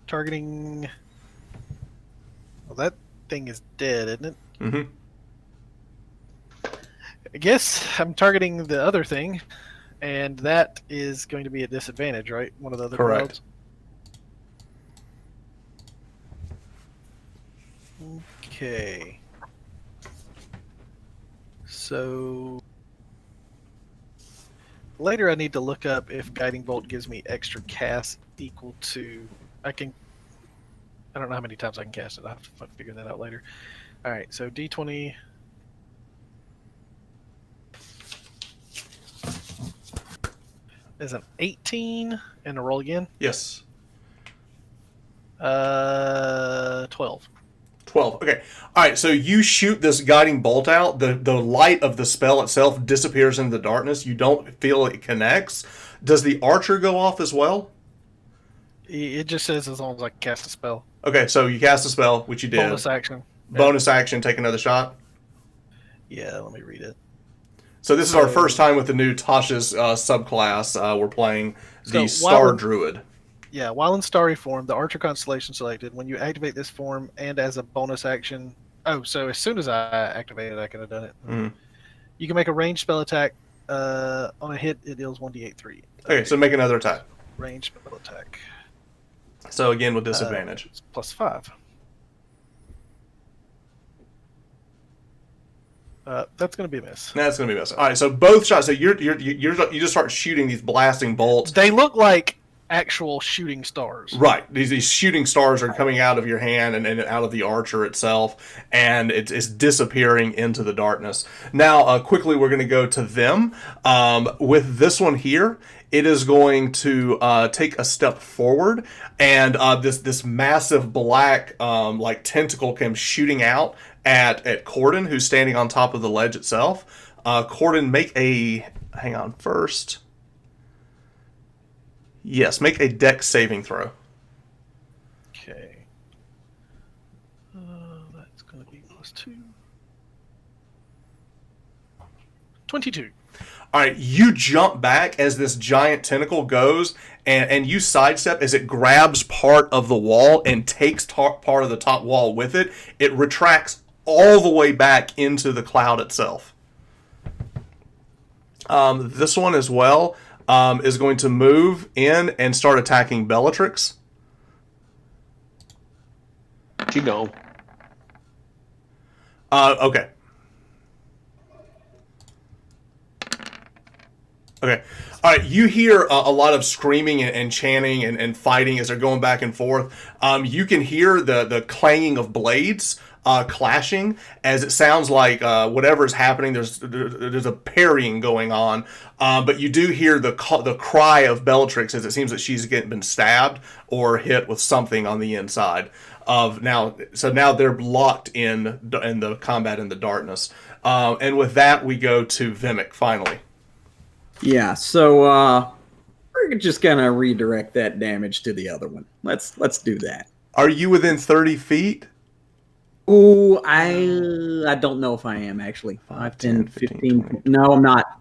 Speaker 4: targeting. Well, that thing is dead, isn't it?
Speaker 1: Mm-hmm.
Speaker 4: I guess I'm targeting the other thing, and that is going to be a disadvantage, right? One of the other
Speaker 1: Correct.
Speaker 4: clouds. Okay. So later I need to look up if Guiding Bolt gives me extra cast equal to I don't know how many times I can cast it. I'll have to figure that out later. Alright, so D20 is an 18 and a roll again.
Speaker 1: Yes.
Speaker 4: 12.
Speaker 1: 12. Okay. All right. So you shoot this guiding bolt out. The light of the spell itself disappears into the darkness. You don't feel it connects. Does the archer go off as well?
Speaker 4: It just says as long as I can cast a spell.
Speaker 1: Okay. So you cast a spell, which you did.
Speaker 4: Bonus action.
Speaker 1: Bonus action. Take another shot.
Speaker 4: Yeah, let me read it.
Speaker 1: So this is our first time with the new Tasha's subclass. We're playing the
Speaker 4: So
Speaker 1: Star
Speaker 4: while-
Speaker 1: Druid.
Speaker 4: Yeah, while in starry form, the Archer constellation selected. When you activate this form and as a bonus action. Oh, so as soon as I activate it, I could have done it.
Speaker 1: Mhm.
Speaker 4: You can make a ranged spell attack. On a hit, it deals 1d8 3.
Speaker 1: Okay. So make another attack.
Speaker 4: Ranged spell attack.
Speaker 1: So again with disadvantage.
Speaker 4: It's plus 5. That's going to be a miss.
Speaker 1: That's going to be missing. All right. So both shots. So you just start shooting these blasting bolts.
Speaker 4: They look like actual shooting stars.
Speaker 1: Right. These shooting stars are coming out of your hand and out of the archer itself, and it's disappearing into the darkness. Now, quickly, we're going to go to them. With this one here, it is going to take a step forward, and this massive black like tentacle comes shooting out at Corden, who's standing on top of the ledge itself. Corden, make a... Hang on first. Yes, make a dex saving throw.
Speaker 4: Okay. That's going to be plus 2. 22.
Speaker 1: All right, you jump back as this giant tentacle goes, and you sidestep as it grabs part of the wall and takes part of the top wall with it. It retracts all the way back into the cloud itself. This one as well is going to move in and start attacking Bellatrix.
Speaker 2: She gone.
Speaker 1: Okay. Okay. All right. You hear a lot of screaming and chanting and fighting as they're going back and forth. You can hear the clanging of blades clashing as it sounds like whatever is happening. There's a parrying going on. But you do hear the cry of Bellatrix as it seems that she's been stabbed or hit with something on the inside of now. So now they're locked in the combat in the darkness. And with that, we go to Vimic finally.
Speaker 3: Yeah, so we're just gonna redirect that damage to the other one. Let's do that.
Speaker 1: Are you within 30 feet?
Speaker 3: Ooh, I don't know if I am actually. 5, 10, 15. 20. No, I'm not.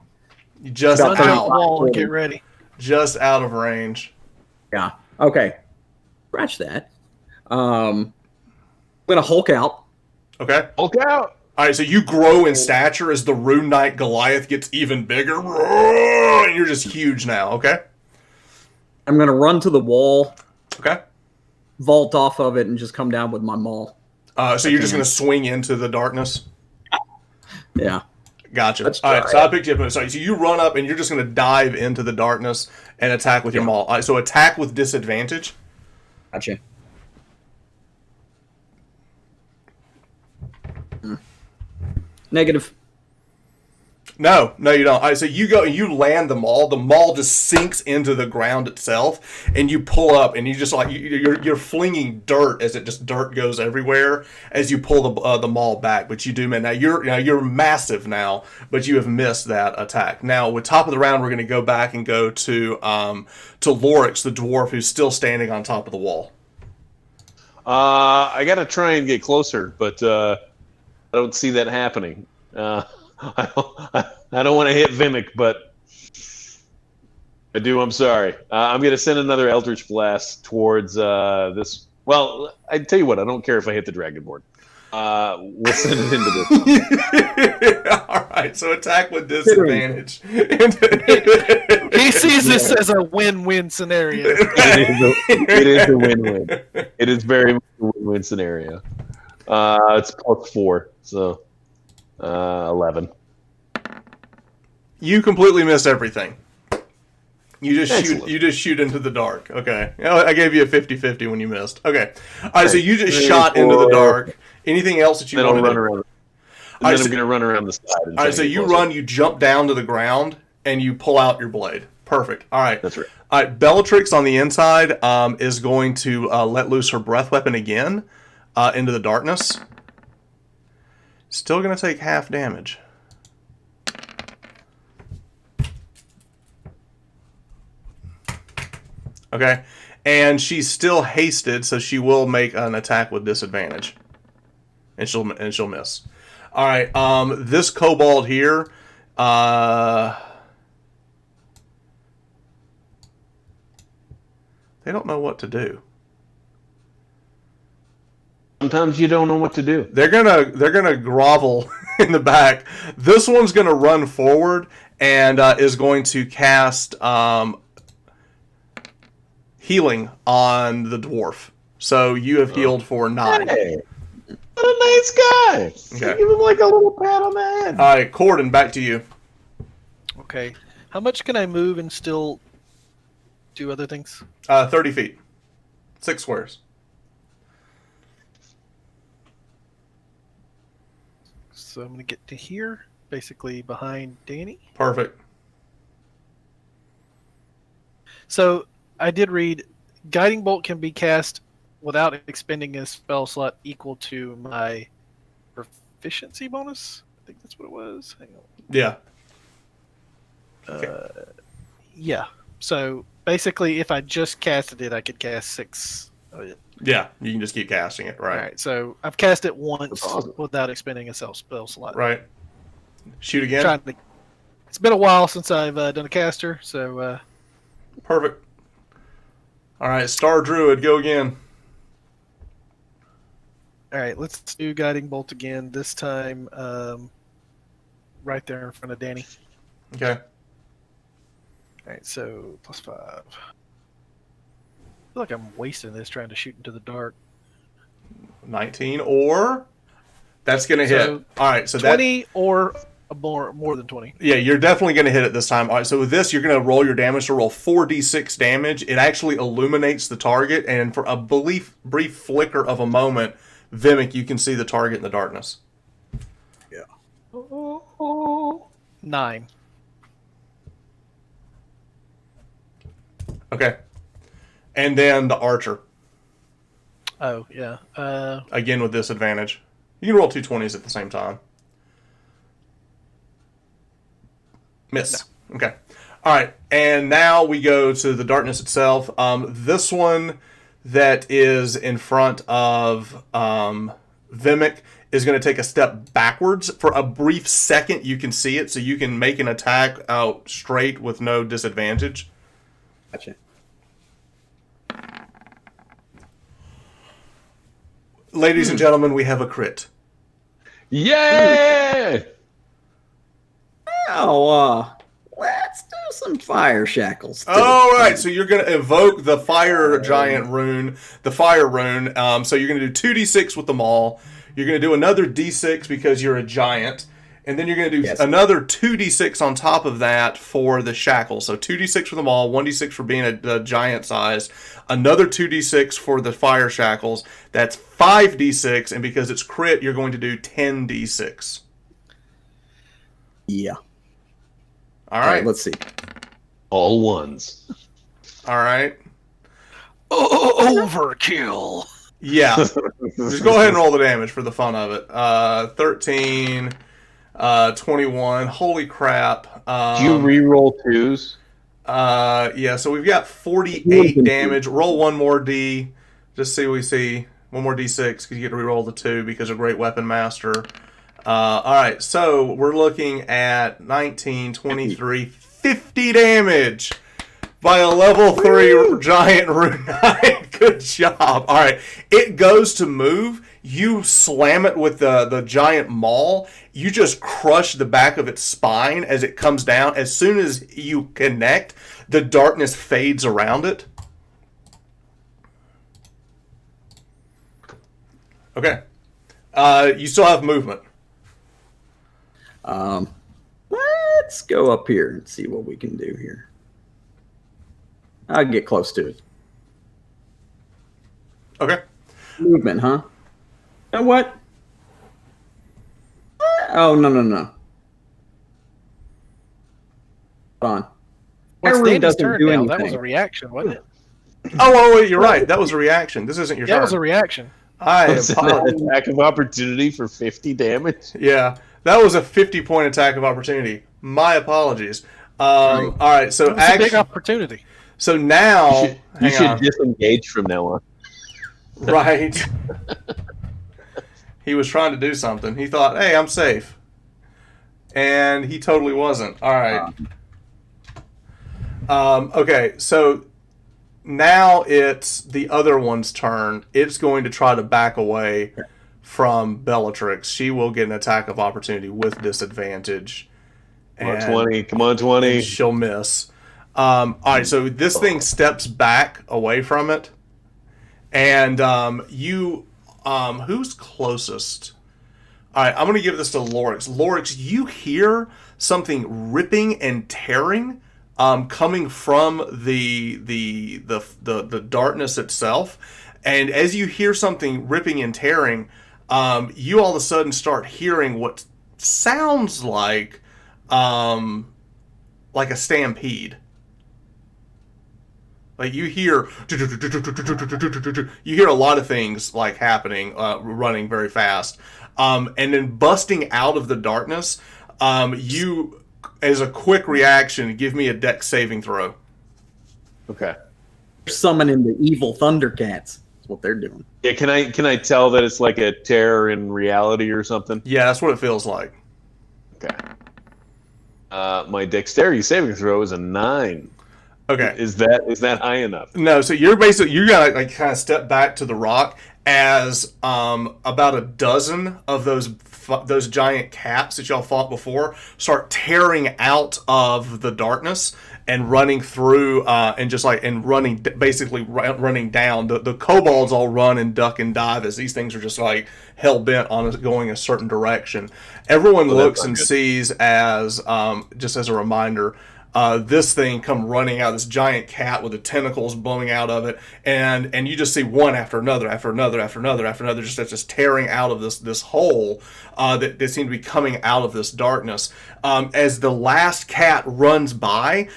Speaker 1: Just
Speaker 3: About
Speaker 4: Run
Speaker 3: thirty.
Speaker 4: out the wall and get ready.
Speaker 1: just out of range.
Speaker 3: Yeah. Okay. Scratch that. I'm gonna Hulk out.
Speaker 1: Okay.
Speaker 2: Hulk out.
Speaker 1: All right, so you grow in stature as the Rune Knight Goliath gets even bigger. And you're just huge now, okay?
Speaker 3: I'm gonna run to the wall,
Speaker 1: Okay.
Speaker 3: vault off of it, and just come down with my maul.
Speaker 1: So you're just going to swing into the darkness?
Speaker 3: Yeah.
Speaker 1: Gotcha.
Speaker 3: Let's
Speaker 1: All right,
Speaker 3: try
Speaker 1: so I
Speaker 3: it.
Speaker 1: picked you up. Sorry, so you run up and you're just going to dive into the darkness and attack with your maul. All right, so attack with disadvantage.
Speaker 3: Gotcha. Negative.
Speaker 1: No, you don't. All right, so you go and you land the maul. The maul just sinks into the ground itself, and you pull up, and you just like you're flinging dirt as dirt goes everywhere as you pull the maul back. But you do, man. Now you're massive now, but you have missed that attack. Now with top of the round, we're going to go back and go to Lorix, the dwarf, who's still standing on top of the wall.
Speaker 2: I got to try and get closer, but I don't see that happening. I don't want to hit Vimic, but I do. I'm sorry. I'm going to send another Eldritch Blast towards this. Well, I tell you what. I don't care if I hit the Dragonborn. We'll send it into this.
Speaker 1: All right. So attack with disadvantage.
Speaker 4: He sees this as a win-win scenario.
Speaker 2: It is a win-win. It is very much a win-win scenario. It's +4, so 11.
Speaker 1: You completely missed everything. You just
Speaker 2: Excellent.
Speaker 1: shoot into the dark. Okay. I gave you a 50-50 when you missed. Okay. All right, so you just shot into the dark. Anything else that you
Speaker 2: Then
Speaker 1: want
Speaker 2: I'll
Speaker 1: to
Speaker 2: run
Speaker 1: do?
Speaker 2: around. And
Speaker 1: All right,
Speaker 2: then I'm going to run around the side.
Speaker 1: All right, so you run, you jump down to the ground, and you pull out your blade. Perfect. All right.
Speaker 2: That's right.
Speaker 1: All right, Bellatrix on the inside is going to let loose her breath weapon again into the darkness. Still going to take half damage. Okay, and she's still hasted, so she will make an attack with disadvantage, and she'll miss. All right, this kobold here, they don't know what to do.
Speaker 2: Sometimes you don't know what to do.
Speaker 1: They're gonna grovel in the back. This one's gonna run forward and is going to cast healing on the dwarf. So you have healed for 9.
Speaker 2: Hey, what a nice guy.
Speaker 1: Okay.
Speaker 2: Give him like a little pat on the head.
Speaker 1: All right, Corden, back to you.
Speaker 4: Okay. How much can I move and still do other things?
Speaker 1: 30 feet. 6 squares.
Speaker 4: So I'm going to get to here, basically behind Danny.
Speaker 1: Perfect.
Speaker 4: So I did read Guiding Bolt can be cast without expending a spell slot equal to my proficiency bonus. I think that's what it was. Hang on.
Speaker 1: Yeah.
Speaker 4: Yeah. So basically, if I just casted it, I could cast 6 of it.
Speaker 1: Yeah, you can just keep casting it,
Speaker 4: All
Speaker 1: right?
Speaker 4: right. So I've cast it once
Speaker 2: That's awesome.
Speaker 4: without expending a spell slot.
Speaker 1: Right. Shoot again.
Speaker 4: It's been a while since I've done a caster, so
Speaker 1: Perfect. All right, Star Druid, go again.
Speaker 4: all right. Let's do Guiding Bolt again. This time, right there in front of Danny.
Speaker 1: Okay.
Speaker 4: All right. So +5. I feel like I'm wasting this trying to shoot into the dark.
Speaker 1: 19 or that's going to hit.
Speaker 4: So,
Speaker 1: All right, so
Speaker 4: 20 or more than 20.
Speaker 1: Yeah, you're definitely going to hit it this time. All right, so with this, you're going to roll your damage to roll 4d6 damage. It actually illuminates the target, and for a brief flicker of a moment, Vimic, you can see the target in the darkness.
Speaker 4: 9.
Speaker 1: Okay. And then the archer,
Speaker 4: Oh, yeah.
Speaker 1: again with disadvantage. You can roll 2 20s at the same time. Miss. No. Okay. All right. And now we go to the darkness itself. This one that is in front of Vimic is going to take a step backwards. For a brief second, you can see it, so you can make an attack out straight with no disadvantage.
Speaker 3: Gotcha.
Speaker 1: Ladies and gentlemen, we have a crit.
Speaker 2: Yay!
Speaker 3: Oh, let's do some fire shackles.
Speaker 1: All right, so you're going to evoke the fire giant rune, the fire rune. So you're going to do 2d6 with them all. You're going to do another d6 because you're a giant. And then you're going to do
Speaker 3: Yes.
Speaker 1: another 2d6 on top of that for the shackles. So 2d6 for them all, 1d6 for being a giant size, another 2d6 for the fire shackles. That's 5d6, and because it's crit, you're going to do 10d6.
Speaker 3: Yeah.
Speaker 1: All right.
Speaker 3: Let's see.
Speaker 2: All ones.
Speaker 1: All right.
Speaker 4: Overkill.
Speaker 1: Yeah. Just go ahead and roll the damage for the fun of it. 13, 21. Holy crap.
Speaker 2: Do you re-roll twos?
Speaker 1: Yeah, so we've got 48 damage. Roll one more D. Just see what we see. One more D6 because you get to reroll the 2 because of Great Weapon Master. All right, so we're looking at 19, 23, 50 damage by a level 3 giant rune knight. Good job. All right, it goes to move. You slam it with the giant maul. You just crush the back of its spine as it comes down. As soon as you connect, the darkness fades around it. Okay. You still have movement.
Speaker 3: Let's go up here and see what we can do here. I'll get close to it.
Speaker 1: Okay.
Speaker 3: Movement, huh? You know what? Oh, no. Hold on.
Speaker 4: What's
Speaker 3: That really
Speaker 4: Danny's
Speaker 3: doesn't
Speaker 4: turn
Speaker 3: do
Speaker 4: now?
Speaker 3: anything.
Speaker 4: That was a reaction, wasn't it?
Speaker 1: Oh, wait, you're right. That was a reaction. This isn't your
Speaker 4: That
Speaker 1: turn.
Speaker 4: was a reaction.
Speaker 1: I
Speaker 2: Was it
Speaker 1: apologize.
Speaker 2: an attack of opportunity for 50 damage?
Speaker 1: Yeah, that was a 50-point attack of opportunity. My apologies. All right, so
Speaker 4: It was a big opportunity.
Speaker 1: So now,
Speaker 2: You
Speaker 1: hang
Speaker 2: should
Speaker 1: on.
Speaker 2: disengage from now on.
Speaker 1: Right. He was trying to do something. He thought, "Hey, I'm safe," and he totally wasn't. All right. Okay, so now it's the other one's turn. It's going to try to back away from Bellatrix. She will get an attack of opportunity with disadvantage.
Speaker 2: Come on, 20. Come on, 20.
Speaker 1: And she'll miss. All right, so this thing steps back away from it, and who's closest? All right, I'm going to give this to Lorix. Lorix, you hear something ripping and tearing, coming from the darkness itself, and as you hear something ripping and tearing, you all of a sudden start hearing what sounds like a stampede. Like you hear a lot of things like happening, running very fast, and then busting out of the darkness. You, as a quick reaction, give me a dex saving throw.
Speaker 2: Okay.
Speaker 3: Summoning the evil Thundercats. That's what they're doing.
Speaker 2: Yeah, can I tell that it's like a terror in reality or something?
Speaker 1: Yeah, that's what it feels like.
Speaker 2: Okay. My dexterity saving throw is a 9.
Speaker 1: Okay.
Speaker 2: Is that high enough?
Speaker 1: No, so you gotta like kind of step back to the rock as about a dozen of those giant cats that y'all fought before start tearing out of the darkness and running through basically running down. The kobolds all run and duck and dive as these things are just like hell bent on going a certain direction. Everyone looks and sees as just as a reminder. This thing come running out, this giant cat with the tentacles blowing out of it, and you just see one after another, just tearing out of this hole that seem to be coming out of this darkness. As the last cat runs by,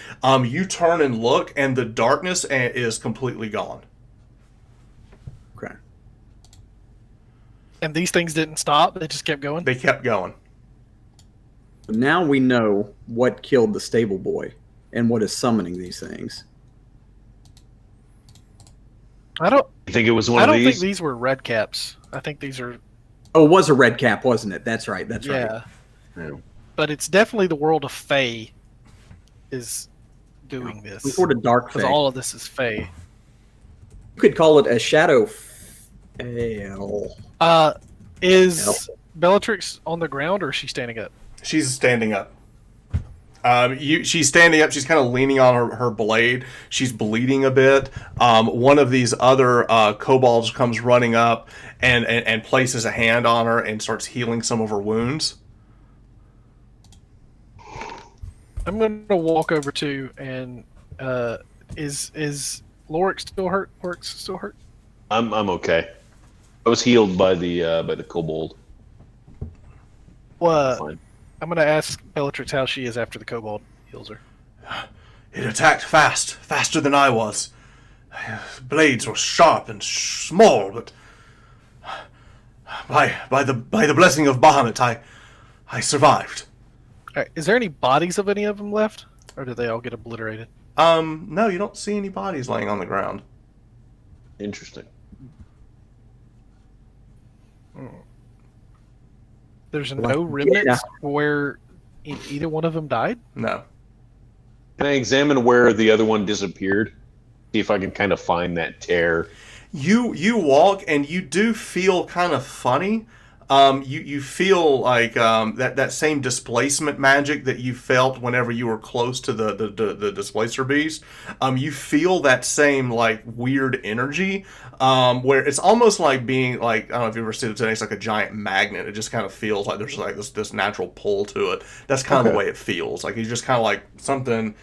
Speaker 1: you turn and look, and the darkness is completely gone.
Speaker 3: Okay.
Speaker 4: And these things didn't stop. They just kept going.
Speaker 1: They kept going.
Speaker 3: Now we know what killed the stable boy and what is summoning these things.
Speaker 2: You think it was one
Speaker 4: I
Speaker 2: of
Speaker 4: don't think
Speaker 2: these?
Speaker 4: these were red caps. I think these are.
Speaker 3: Oh, it was a red cap, wasn't it? That's right. That's right.
Speaker 2: Yeah.
Speaker 4: But it's definitely the world of Fae is doing
Speaker 3: Some
Speaker 4: this.
Speaker 3: sort of dark
Speaker 4: Because
Speaker 3: thing.
Speaker 4: all of this is Fae.
Speaker 3: You could call it a shadow fail.
Speaker 4: Is Bellatrix on the ground or is she standing up?
Speaker 1: She's standing up. She's standing up. She's kind of leaning on her blade. She's bleeding a bit. One of these other kobolds comes running up and places a hand on her and starts healing some of her wounds.
Speaker 4: I'm gonna walk over to and is Lorik still hurt? Lorik's still hurt?
Speaker 2: I'm okay. I was healed by the kobold.
Speaker 4: Well,
Speaker 2: Fine.
Speaker 4: I'm gonna ask Bellatrix how she is after the kobold heals her.
Speaker 1: It attacked faster than I was. Blades were sharp and small, but by the blessing of Bahamut, I survived.
Speaker 4: All right, is there any bodies of any of them left, or did they all get obliterated?
Speaker 1: No, you don't see any bodies laying on the ground.
Speaker 2: Interesting.
Speaker 4: There's no remnants
Speaker 3: Yeah.
Speaker 4: where either one of them died.
Speaker 1: No.
Speaker 2: Can I examine where the other one disappeared? See if I can kind of find that tear.
Speaker 1: You walk and you do feel kind of funny. You feel like that same displacement magic that you felt whenever you were close to the displacer beast. You feel that same like weird energy where it's almost like being like, I don't know if you ever seen it today. It's like a giant magnet. It just kind of feels like there's like this natural pull to it. That's kind of the way it feels. Like you just kind of like something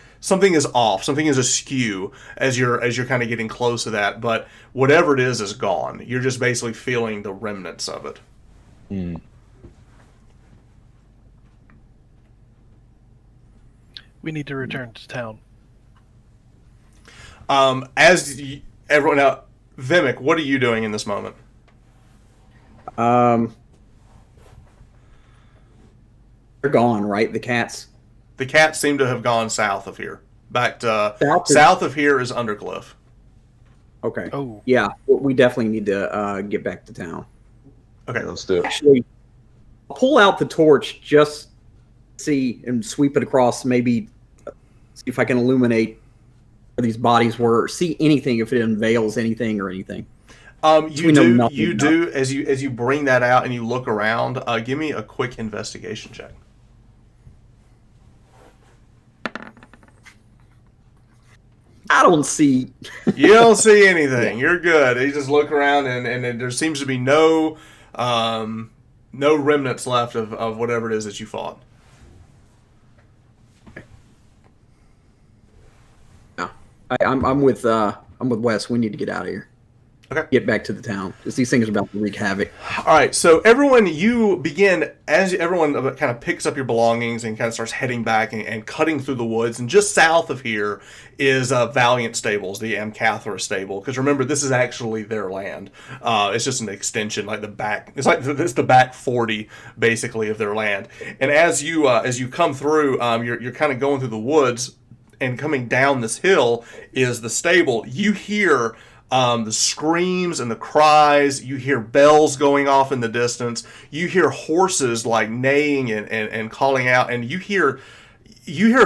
Speaker 1: is off, something is askew as you're kind of getting close to that. But whatever it is gone. You're just basically feeling the remnants of it.
Speaker 4: We need to return to town.
Speaker 1: Everyone now, Vimic, what are you doing in this moment?
Speaker 3: They're gone, right? The cats.
Speaker 1: The cats seem to have gone south of here. Back to south of here is Undercliff.
Speaker 3: Okay.
Speaker 4: Oh,
Speaker 3: Yeah, we definitely need to get back to town.
Speaker 1: Okay,
Speaker 2: Let's do it.
Speaker 3: Actually, I'll pull out the torch, just see and sweep it across. Maybe see if I can illuminate where these bodies were. See anything if it unveils anything or anything.
Speaker 1: You do as you bring that out and you look around. Give me a quick investigation check.
Speaker 3: I don't see.
Speaker 1: You don't see anything. You're good. You just look around and there seems to be no remnants left of whatever it is that you fought.
Speaker 3: No, I'm with Wes. We need to get out of here.
Speaker 1: Okay.
Speaker 3: Get back to the town, because these things are about to wreak havoc.
Speaker 1: All right, so everyone, you begin, as everyone kind of picks up your belongings and kind of starts heading back and cutting through the woods. And just south of here is Valiant Stables, the Amcathra stable. Because remember, this is actually their land. It's just an extension, like the back. It's the back 40 basically of their land. And as you come through, you're kind of going through the woods, and coming down this hill is the stable. You hear the screams and the cries. You hear bells going off in the distance. You hear horses like neighing and calling out, and you hear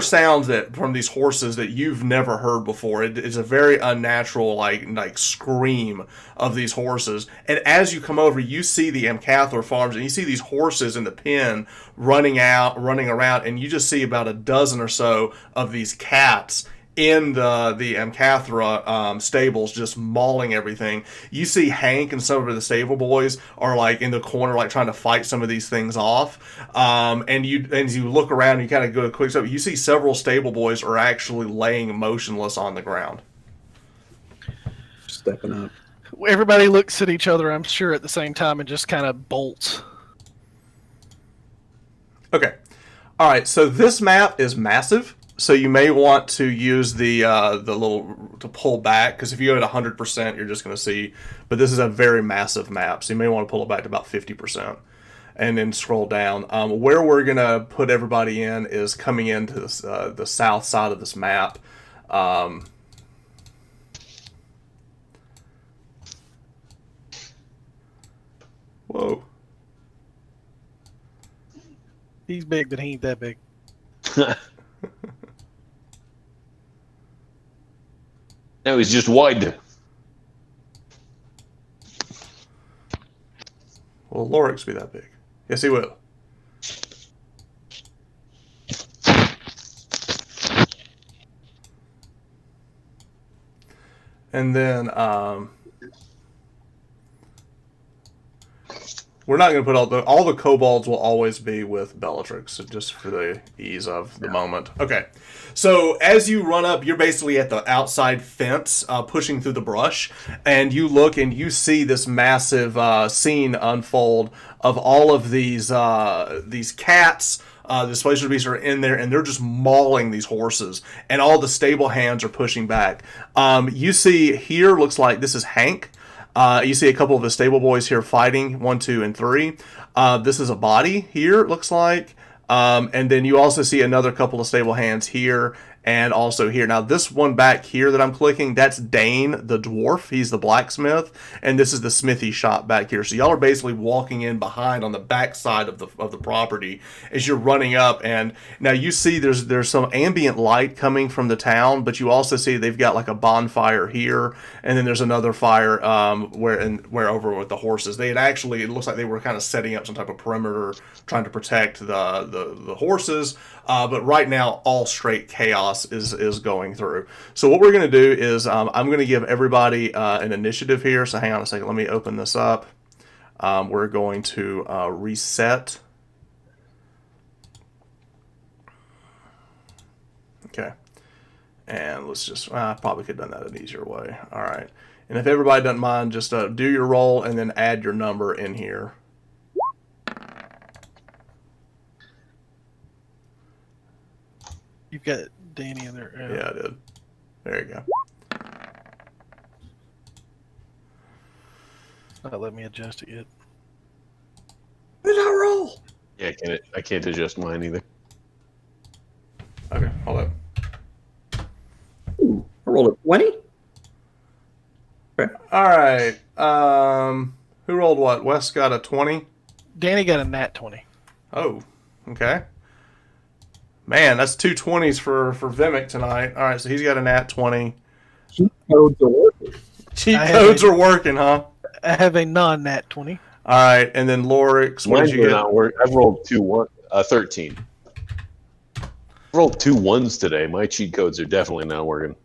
Speaker 1: sounds that from these horses that you've never heard before. It's a very unnatural like scream of these horses. And as you come over, you see the Amcathra farms, and you see these horses in the pen running around, and you just see about a dozen or so of these cats in the Amcathra stables, just mauling everything. You see Hank and some of the stable boys are like in the corner, like trying to fight some of these things off. And as you look around, you kind of go a quick step. You see several stable boys are actually laying motionless on the ground.
Speaker 3: Stepping up.
Speaker 4: everybody looks at each other, I'm sure, at the same time and just kind of bolts.
Speaker 1: Okay. All right. So this map is massive. So you may want to use the little to pull back, because if you go at 100%, you're just going to see. But this is a very massive map, so you may want to pull it back to about 50%, and then scroll down. Where we're going to put everybody in is coming into this, the south side of this map. Whoa.
Speaker 4: He's big, but he ain't that big.
Speaker 2: No, he's just wide.
Speaker 1: Will Lorix be that big? Yes, he will. And then, We're not going to put all the kobolds will always be with Bellatrix, just for the ease of the moment. Okay, so as you run up, you're basically at the outside fence, pushing through the brush, and you look and you see this massive scene unfold of all of these cats. The displacer beasts are in there, and they're just mauling these horses, and all the stable hands are pushing back. You see here, looks like this is Hank. You see a couple of the stable boys here fighting, 1, 2, and 3. This is a body here, it looks like. And then you also see another couple of stable hands here and also here. Now, this one back here that I'm clicking, that's Dane, the dwarf. He's the blacksmith. And this is the smithy shop back here. So y'all are basically walking in behind on the back side of the property as you're running up. And now you see there's some ambient light coming from the town, but you also see they've got like a bonfire here. And then there's another fire where over with the horses. They had actually, it looks like they were kind of setting up some type of perimeter, trying to protect the horses. But right now, all straight chaos is going through. So what we're going to do is I'm going to give everybody an initiative here. So hang on a second. Let me open this up. We're going to reset. Okay. And let's just, I probably could have done that an easier way. All right. And if everybody doesn't mind, just do your roll and then add your number in here.
Speaker 4: You've got Danny in there.
Speaker 1: Yeah, I did. There you go.
Speaker 4: Not let me adjust it yet.
Speaker 3: Did I roll?
Speaker 2: Yeah, I can't adjust mine either.
Speaker 1: Okay, hold up.
Speaker 3: Ooh, I rolled a 20. Okay.
Speaker 1: All right. Who rolled what? Wes got a 20.
Speaker 4: Danny got a nat 20.
Speaker 1: Oh, okay. Man, that's 2 20s for Vimic tonight. All right, so he's got a nat 20.
Speaker 3: Cheat codes are working.
Speaker 1: Cheat codes are working, huh?
Speaker 4: I have a non-nat 20.
Speaker 1: All right, and then Lorix, what did you get?
Speaker 2: Not work. I've rolled 13. I rolled 2 1s today. My cheat codes are definitely not working.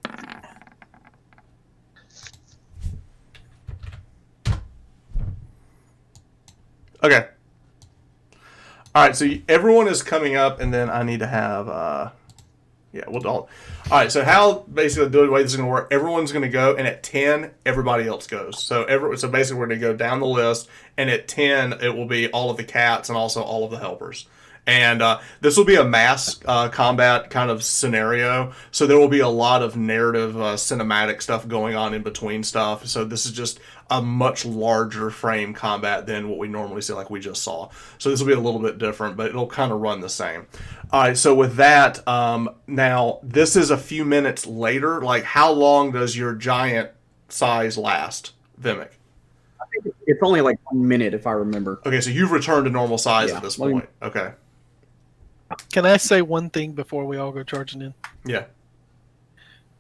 Speaker 1: Okay. All right, so everyone is coming up, and then I need to have, yeah, we'll all right, so how basically the way this is going to work, everyone's going to go, and at 10, everybody else goes. So basically we're going to go down the list, and at 10, it will be all of the cats and also all of the helpers. And this will be a mass combat kind of scenario, so there will be a lot of narrative cinematic stuff going on in between stuff. So this is just a much larger frame combat than what we normally see, like we just saw. So this will be a little bit different, but it'll kind of run the same. All right, so with that, now this is a few minutes later. Like, how long does your giant size last, Vimic?
Speaker 3: I think it's only like 1 minute if I remember.
Speaker 1: Okay, so you've returned to normal size
Speaker 3: Yeah,
Speaker 1: at this
Speaker 3: let me-
Speaker 1: point. Okay.
Speaker 4: Can I say one thing before we all go charging in?
Speaker 1: Yeah.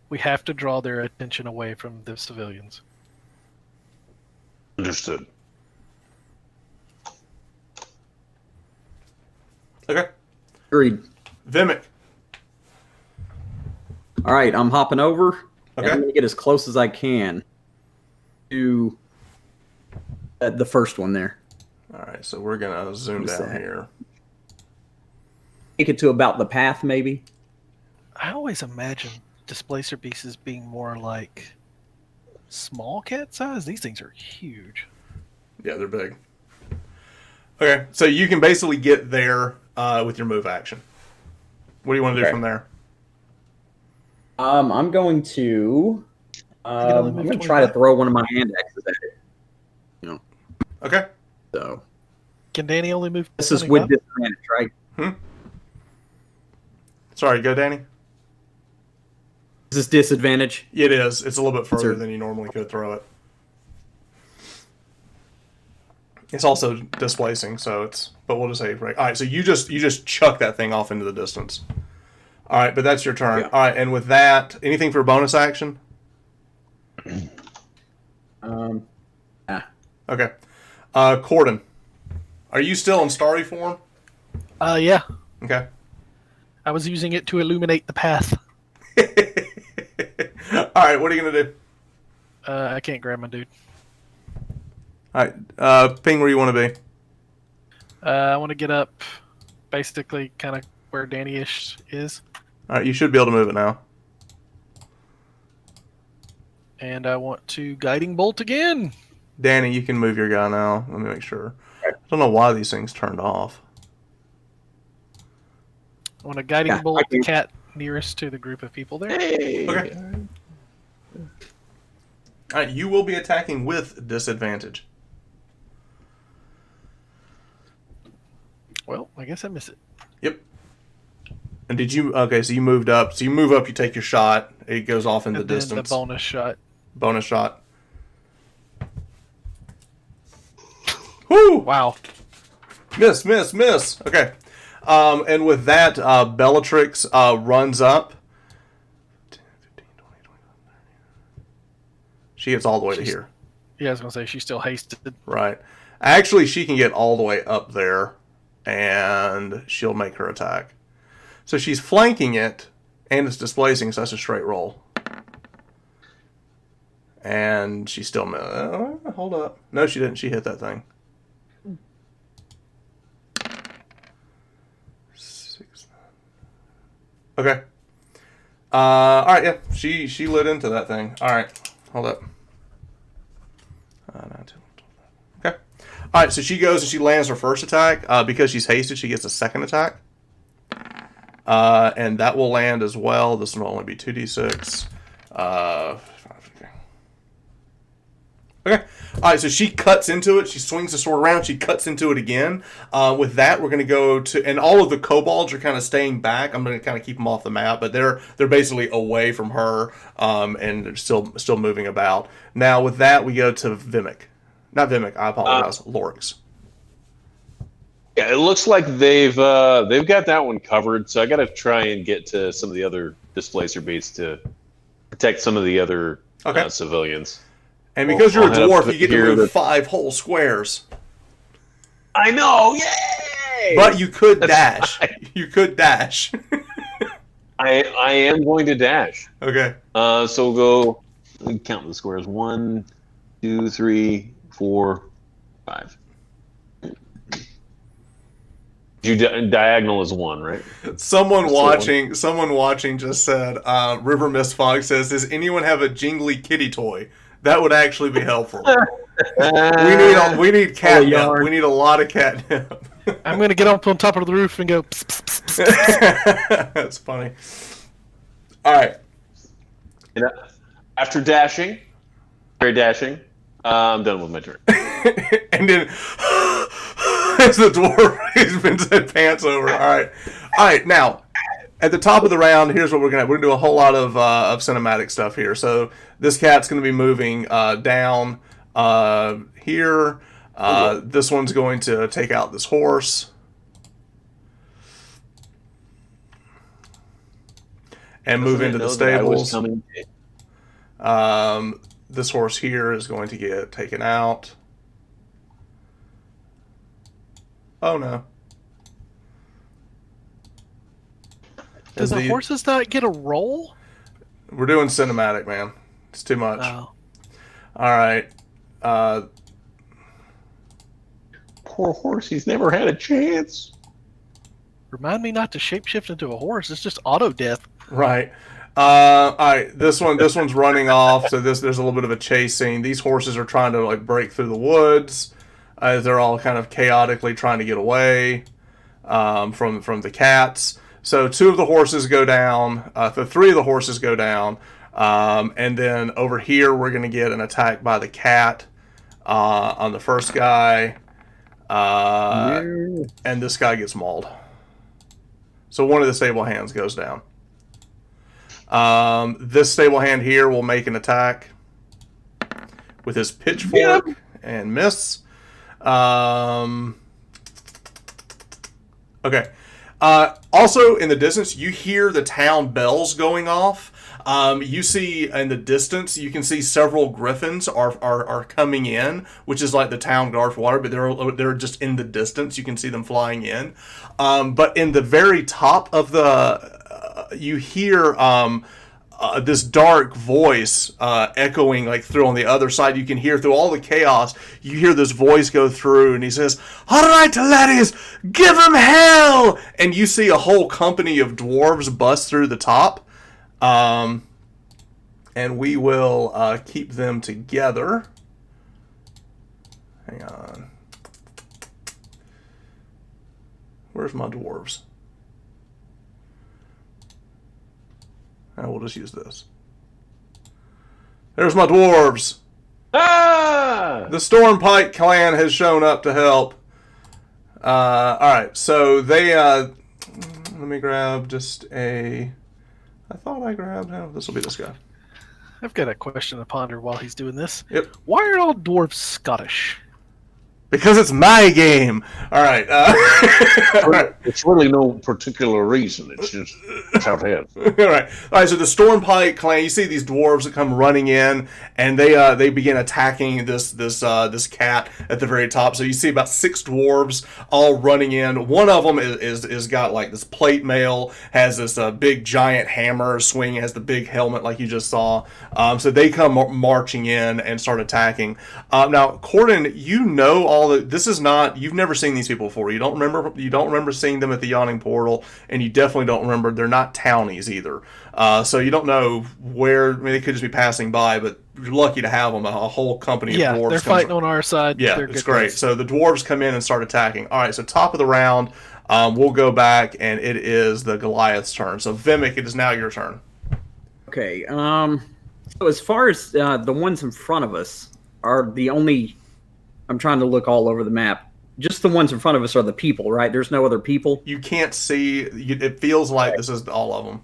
Speaker 4: We have to draw their attention away from the civilians.
Speaker 2: Understood.
Speaker 1: Okay.
Speaker 3: Agreed.
Speaker 1: Vimic.
Speaker 3: All right, I'm hopping over. And
Speaker 1: Okay.
Speaker 3: I'm going to get as close as I can to the first one there.
Speaker 1: All right, so we're going to zoom
Speaker 3: What's
Speaker 1: down
Speaker 3: that?
Speaker 1: here.
Speaker 3: Take it to about the path, maybe.
Speaker 4: I always imagine displacer beasts being more like small cat size. These things are huge.
Speaker 1: Yeah, they're big. Okay, so you can basically get there with your move action. What do you want to do
Speaker 3: Okay.
Speaker 1: from there?
Speaker 3: I'm going to.
Speaker 4: can only
Speaker 3: I'm
Speaker 4: move
Speaker 3: going to try to
Speaker 4: 25.
Speaker 3: throw one of my hand axes at it.
Speaker 1: Okay.
Speaker 3: So
Speaker 4: Can Danny only move?
Speaker 3: this is
Speaker 4: 25?
Speaker 3: with disadvantage, right?
Speaker 1: Sorry, go Danny.
Speaker 3: Is this disadvantage?
Speaker 1: It is. It's a little bit further
Speaker 3: Sure.
Speaker 1: than you normally could throw it. It's also displacing, so it's. But we'll just say right. All right, so you just chuck that thing off into the distance. All right, but that's your turn.
Speaker 3: Yeah.
Speaker 1: All right, and with that, anything for bonus action? Okay. Corden, are you still in starry form?
Speaker 4: Yeah.
Speaker 1: Okay.
Speaker 4: I was using it to illuminate the path.
Speaker 1: All right, what are you gonna do?
Speaker 4: I can't grab my dude.
Speaker 1: All right, ping where you want to be.
Speaker 4: I want to get up, basically, kind of where Danny-ish is,
Speaker 1: All right, you should be able to move it now.
Speaker 4: and I want to guiding bolt again.
Speaker 1: Danny, you can move your guy now. Let me make sure. I don't know why these things turned off.
Speaker 4: I want to guiding bolt the cat nearest to the group of people there.
Speaker 2: Hey.
Speaker 1: Okay. All right, you will be attacking with disadvantage.
Speaker 4: Well, I guess I miss it.
Speaker 1: Yep. And did you? Okay, so you moved up. So you move up, you take your shot. It goes off in the
Speaker 4: And then
Speaker 1: distance.
Speaker 4: the bonus shot.
Speaker 1: Bonus shot. Woo!
Speaker 4: Wow.
Speaker 1: Miss. Okay. And with that, Bellatrix runs up. 10, 15, 20, 25, 30. She gets all the way to here.
Speaker 4: Yeah, I was going to say, she's still hasted.
Speaker 1: Right. Actually, she can get all the way up there, and she'll make her attack. So she's flanking it, and it's displacing, so that's a straight roll. And she still... hold up. No, she didn't. She hit that thing. 6. Okay. All right, yeah. She lit into that thing. All right. Hold up. 9, 10, 12. Okay. All right, so she goes and she lands her first attack. Because she's hasted, she gets a second attack. And that will land as well. This will only be 2d6. Okay. All right, so she cuts into it. She swings the sword around. She cuts into it again. With that, we're going to go to... And all of the kobolds are kind of staying back. I'm going to kind of keep them off the map, but they're basically away from her, and they're still moving about. Now, with that, we go to Vimic. Not Vimic, I apologize. Lorix.
Speaker 2: Yeah, it looks like they've got that one covered. So I got to try and get to some of the other displacer baits to protect some of the other civilians.
Speaker 1: And because you're a
Speaker 2: I'll
Speaker 1: dwarf,
Speaker 2: have
Speaker 1: you get to
Speaker 2: here
Speaker 1: move 5 whole squares.
Speaker 2: I know, yay!
Speaker 1: But you could dash.
Speaker 2: Right.
Speaker 1: You could dash.
Speaker 2: I am going to dash.
Speaker 1: Okay.
Speaker 2: So we'll go. Let me count the squares. 1, 2, 3, 4, 5. Diagonal is 1, right?
Speaker 1: Someone watching just said, River Mist Fog says, does anyone have a jingly kitty toy? That would actually be helpful. we need catnip. We need a lot of catnip.
Speaker 4: I'm going to get up on top of the roof and go... Pss, pss, pss, pss.
Speaker 1: That's funny. All right.
Speaker 2: And after dashing, I'm done with my turn.
Speaker 1: And then, as the dwarf, he's been said pants over. All right. Now, at the top of the round, here's what we're gonna do a whole lot of cinematic stuff here. So this cat's gonna be moving down here. This one's going to take out this horse. And move into the stables. This horse here is going to get taken out. Oh no.
Speaker 4: Does the horses not get a roll?
Speaker 1: We're doing cinematic, man. It's too much.
Speaker 4: Oh.
Speaker 1: All right.
Speaker 2: Poor horse, he's never had a chance.
Speaker 4: Remind me not to shapeshift into a horse. It's just auto death.
Speaker 1: Right. All right. This one's running off. So there's a little bit of a chase scene. These horses are trying to break through the woods. They're all kind of chaotically trying to get away from the cats. So 2 of the horses go down. 3 of the horses go down. And then over here, we're going to get an attack by the cat on the first guy. And this guy gets mauled. So one of the stable hands goes down. This stable hand here will make an attack with his pitchfork and miss. Okay. Also, in the distance, you hear the town bells going off. You see in the distance, you can see several griffins are coming in, which is like the town guard for water, but they're just in the distance. You can see them flying in. But in the very top of the, you hear this dark voice echoing like through on the other side. You can hear through all the chaos. You hear this voice go through, and he says, "All right, laddies, give him hell!" And you see a whole company of dwarves bust through the top. And we will keep them together. Hang on. Where's my dwarves? We'll just use this. There's my dwarves.
Speaker 2: Ah!
Speaker 1: The Stormpike clan has shown up to help. All right, so they. Let me grab just a. I thought I grabbed. Oh, this will be this guy.
Speaker 4: I've got a question to ponder while he's doing this.
Speaker 1: Yep.
Speaker 4: Why are all dwarves Scottish?
Speaker 1: Because it's my game. All right. All right.
Speaker 2: It's really no particular reason. It's just it's how it is.
Speaker 1: All right. All right. So the Stormpike clan, you see these dwarves that come running in, and they begin attacking this cat at the very top. So you see about 6 dwarves all running in. One of them is got like this plate mail, has this big giant hammer swinging, has the big helmet like you just saw. So they come marching in and start attacking. Now, Corden, you know all the. This is not. You've never seen these people before. You don't remember seeing them at the Yawning Portal, and you definitely don't remember. They're not townies either. So you don't know where. I mean, they could just be passing by, but you're lucky to have them. A whole company of dwarves.
Speaker 4: They're fighting on our side.
Speaker 1: Yeah,
Speaker 4: they're
Speaker 1: it's
Speaker 4: good
Speaker 1: great.
Speaker 4: guys.
Speaker 1: So the dwarves come in and start attacking. All right, so top of the round, we'll go back, and it is the Goliath's turn. So Vimic, it is now your turn.
Speaker 3: Okay. So as far as the ones in front of us are the only. I'm trying to look all over the map. Just the ones in front of us are the people, right? There's no other people.
Speaker 1: You can't see. It feels like this is all of them.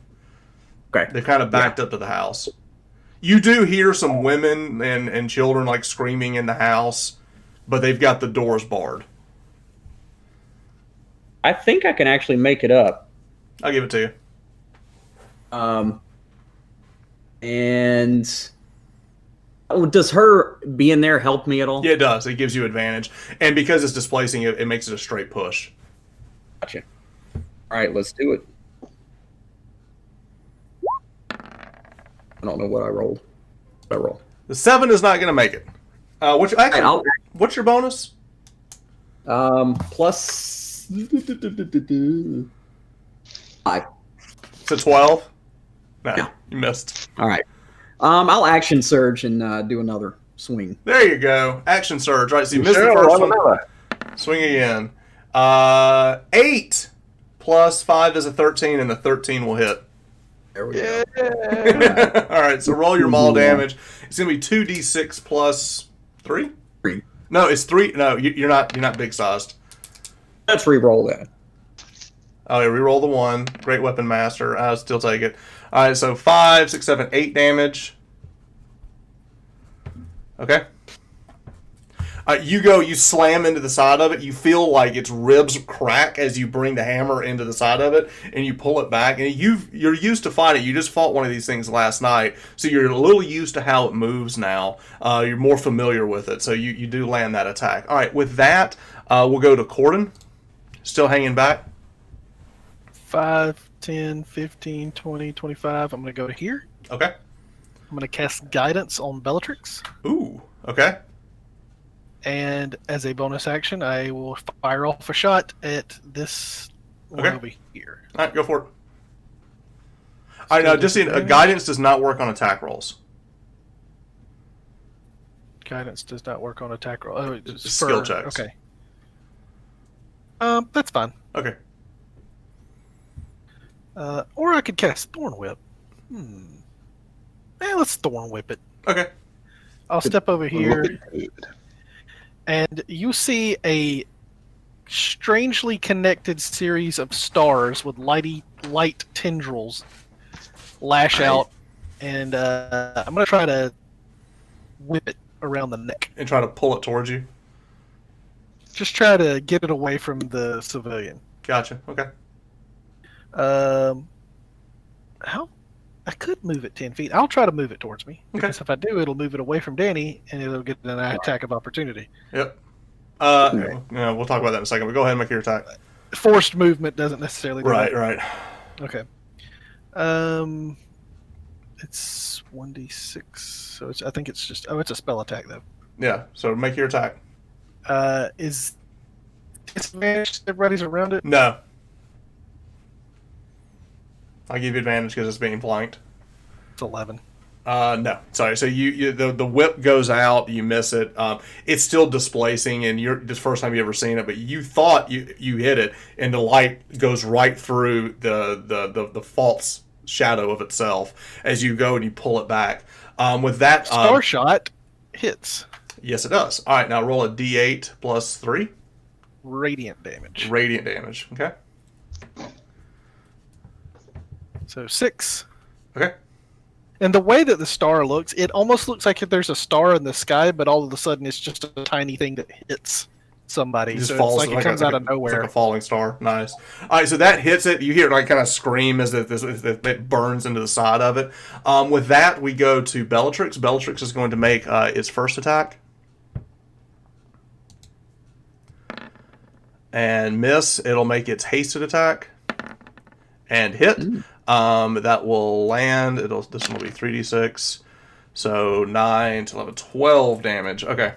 Speaker 3: Okay.
Speaker 1: They're kind of backed up to the house. You do hear some women and children like screaming in the house, but they've got the doors barred.
Speaker 3: I think I can actually make it up.
Speaker 1: I'll give it to you.
Speaker 3: And does her being there help me at all?
Speaker 1: Yeah, it does. It gives you advantage. And because it's displacing it, it makes it a straight push.
Speaker 3: Gotcha. All right, let's do it. I don't know what I rolled. What I roll?
Speaker 1: The 7 is not going to make it. What's your bonus?
Speaker 3: Plus 5.
Speaker 1: To 12? No,
Speaker 3: Yeah.
Speaker 1: you missed.
Speaker 3: All right. I'll action surge and do another swing.
Speaker 1: There you go. Action surge. Right, so you missed the first one. Swing again. 8 plus 5 is a 13, and the 13 will hit.
Speaker 3: There we go.
Speaker 1: All right, so roll your maul damage. It's going to be 2d6 plus 3?
Speaker 3: 3.
Speaker 1: No, it's 3. No, you're not big sized.
Speaker 3: Let's re-roll that.
Speaker 1: Oh, yeah, reroll the 1. Great Weapon Master. I'll still take it. All right, so 5, 6, 7, 8 damage. Okay. You slam into the side of it. You feel like its ribs crack as you bring the hammer into the side of it, and you pull it back. And you're used to fighting. You just fought one of these things last night, so you're a little used to how it moves now. You're more familiar with it, so you do land that attack. All right, with that, we'll go to Corden. Still hanging back.
Speaker 4: 5, 10, 15, 20, 25. I'm going to go to here.
Speaker 1: Okay.
Speaker 4: I'm going to cast Guidance on Bellatrix.
Speaker 1: Ooh. Okay.
Speaker 4: And as a bonus action, I will fire off a shot at this one over here.
Speaker 1: All right, go for it. All right, now just guidance does not work on attack rolls.
Speaker 4: Guidance does not work on attack roll. Oh, it's
Speaker 1: skill checks.
Speaker 4: Okay. That's fine.
Speaker 1: Okay.
Speaker 4: Or I could cast Thorn Whip. Let's Thorn Whip it.
Speaker 1: Okay.
Speaker 4: I'll step over here, and you see a strangely connected series of stars with light tendrils lash out, and I'm going to try to whip it around the neck.
Speaker 1: And try to pull it towards you.
Speaker 4: Just try to get it away from the civilian.
Speaker 1: Gotcha. Okay.
Speaker 4: How? I could move it 10 feet. I'll try to move it towards me. Because if I do, it'll move it away from Danny, and it'll get an attack of opportunity.
Speaker 1: Yep. We'll talk about that in a second, but go ahead and make your attack.
Speaker 4: Forced movement doesn't necessarily do
Speaker 1: Right,
Speaker 4: that.
Speaker 1: right.
Speaker 4: Okay. It's 1d6, so I think it's just. Oh, it's a spell attack though.
Speaker 1: Yeah. So make your attack.
Speaker 4: Is disadvantage? Everybody's around it.
Speaker 1: No. I'll give you advantage because it's being flanked.
Speaker 4: It's 11.
Speaker 1: No, sorry. So the whip goes out, you miss it. It's still displacing, and you're this first time you ever seen it, but you thought you hit it, and the light goes right through the false shadow of itself as you go and you pull it back. With that,
Speaker 4: Star shot hits.
Speaker 1: yes, it does. All right, now roll a d8 plus 3
Speaker 4: Radiant damage.
Speaker 1: radiant damage. Okay.
Speaker 4: So 6.
Speaker 1: Okay.
Speaker 4: And the way that the star looks, it almost looks like if there's a star in the sky, but all of a sudden it's just a tiny thing that hits somebody.
Speaker 1: It just
Speaker 4: so
Speaker 1: falls
Speaker 4: it's like it comes out of nowhere.
Speaker 1: It's like a falling star. Nice. All right, so that hits it. You hear it like kind of scream as it burns into the side of it. With that, we go to Bellatrix. Bellatrix is going to make its first attack. And miss. It'll make its hasted attack. And hit. That will land. This one will be 3d6. So 9 to 11, 12 damage. Okay.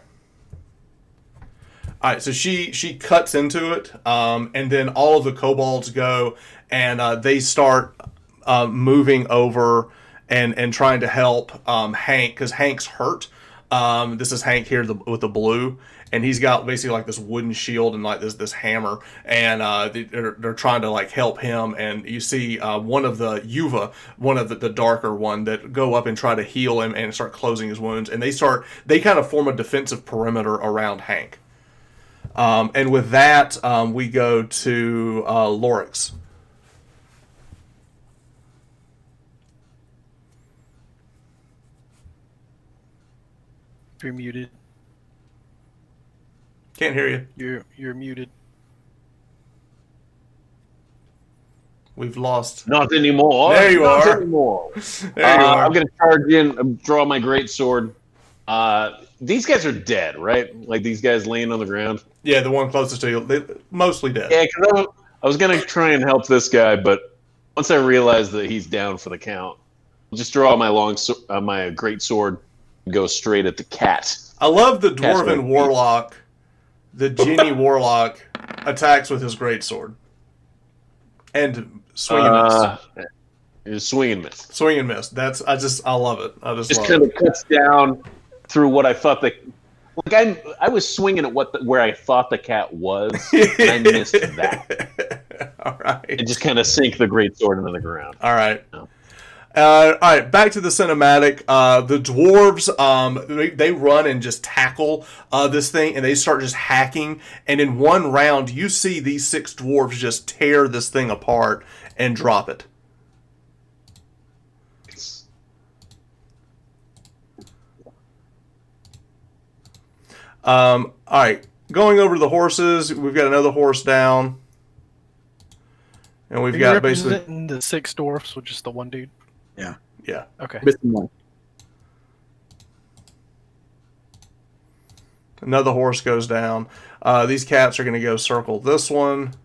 Speaker 1: All right, so she cuts into it, and then all of the kobolds go, and they start moving over and trying to help Hank, because Hank's hurt. This is Hank here with the blue, and he's got basically like this wooden shield and like this hammer, and they're trying to like help him. And you see one of the Yuva, one of the darker one, that go up and try to heal him and start closing his wounds, and they kind of form a defensive perimeter around Hank. And with that, we go to Lorix.
Speaker 4: You're muted.
Speaker 1: Can't hear you.
Speaker 4: You're muted.
Speaker 1: We've lost.
Speaker 2: Not anymore.
Speaker 1: There you
Speaker 2: Not
Speaker 1: are.
Speaker 2: anymore.
Speaker 1: There you are.
Speaker 2: I'm going to charge in, draw my great sword. These guys are dead, right? Like these guys laying on the ground.
Speaker 1: Yeah, the one closest to you, they mostly dead.
Speaker 2: Yeah, because I was going to try and help this guy, but once I realized that he's down for the count, I'll just draw my great sword and go straight at the cat.
Speaker 1: I love the
Speaker 2: Cat's
Speaker 1: dwarven
Speaker 2: my
Speaker 1: warlock. The genie warlock attacks with his greatsword. And swing and miss.
Speaker 2: Swing and miss.
Speaker 1: Swing and miss. I love it. I just love
Speaker 2: kind
Speaker 1: it.
Speaker 2: of cuts down through what I thought I was swinging at where I thought the cat was, and I missed that.
Speaker 1: All right.
Speaker 2: And just kind of sink the great sword into the ground.
Speaker 1: All right.
Speaker 2: No.
Speaker 1: All right, back to the cinematic. The dwarves, they run and just tackle this thing, and they start just hacking. And in one round, you see these 6 dwarves just tear this thing apart and drop it. All right, going over to the horses, we've got another horse down. And we've got basically
Speaker 4: the 6 dwarfs with just the one dude.
Speaker 1: Yeah.
Speaker 4: Okay.
Speaker 3: Missing one.
Speaker 1: Another horse goes down. These cats are going to go circle this one,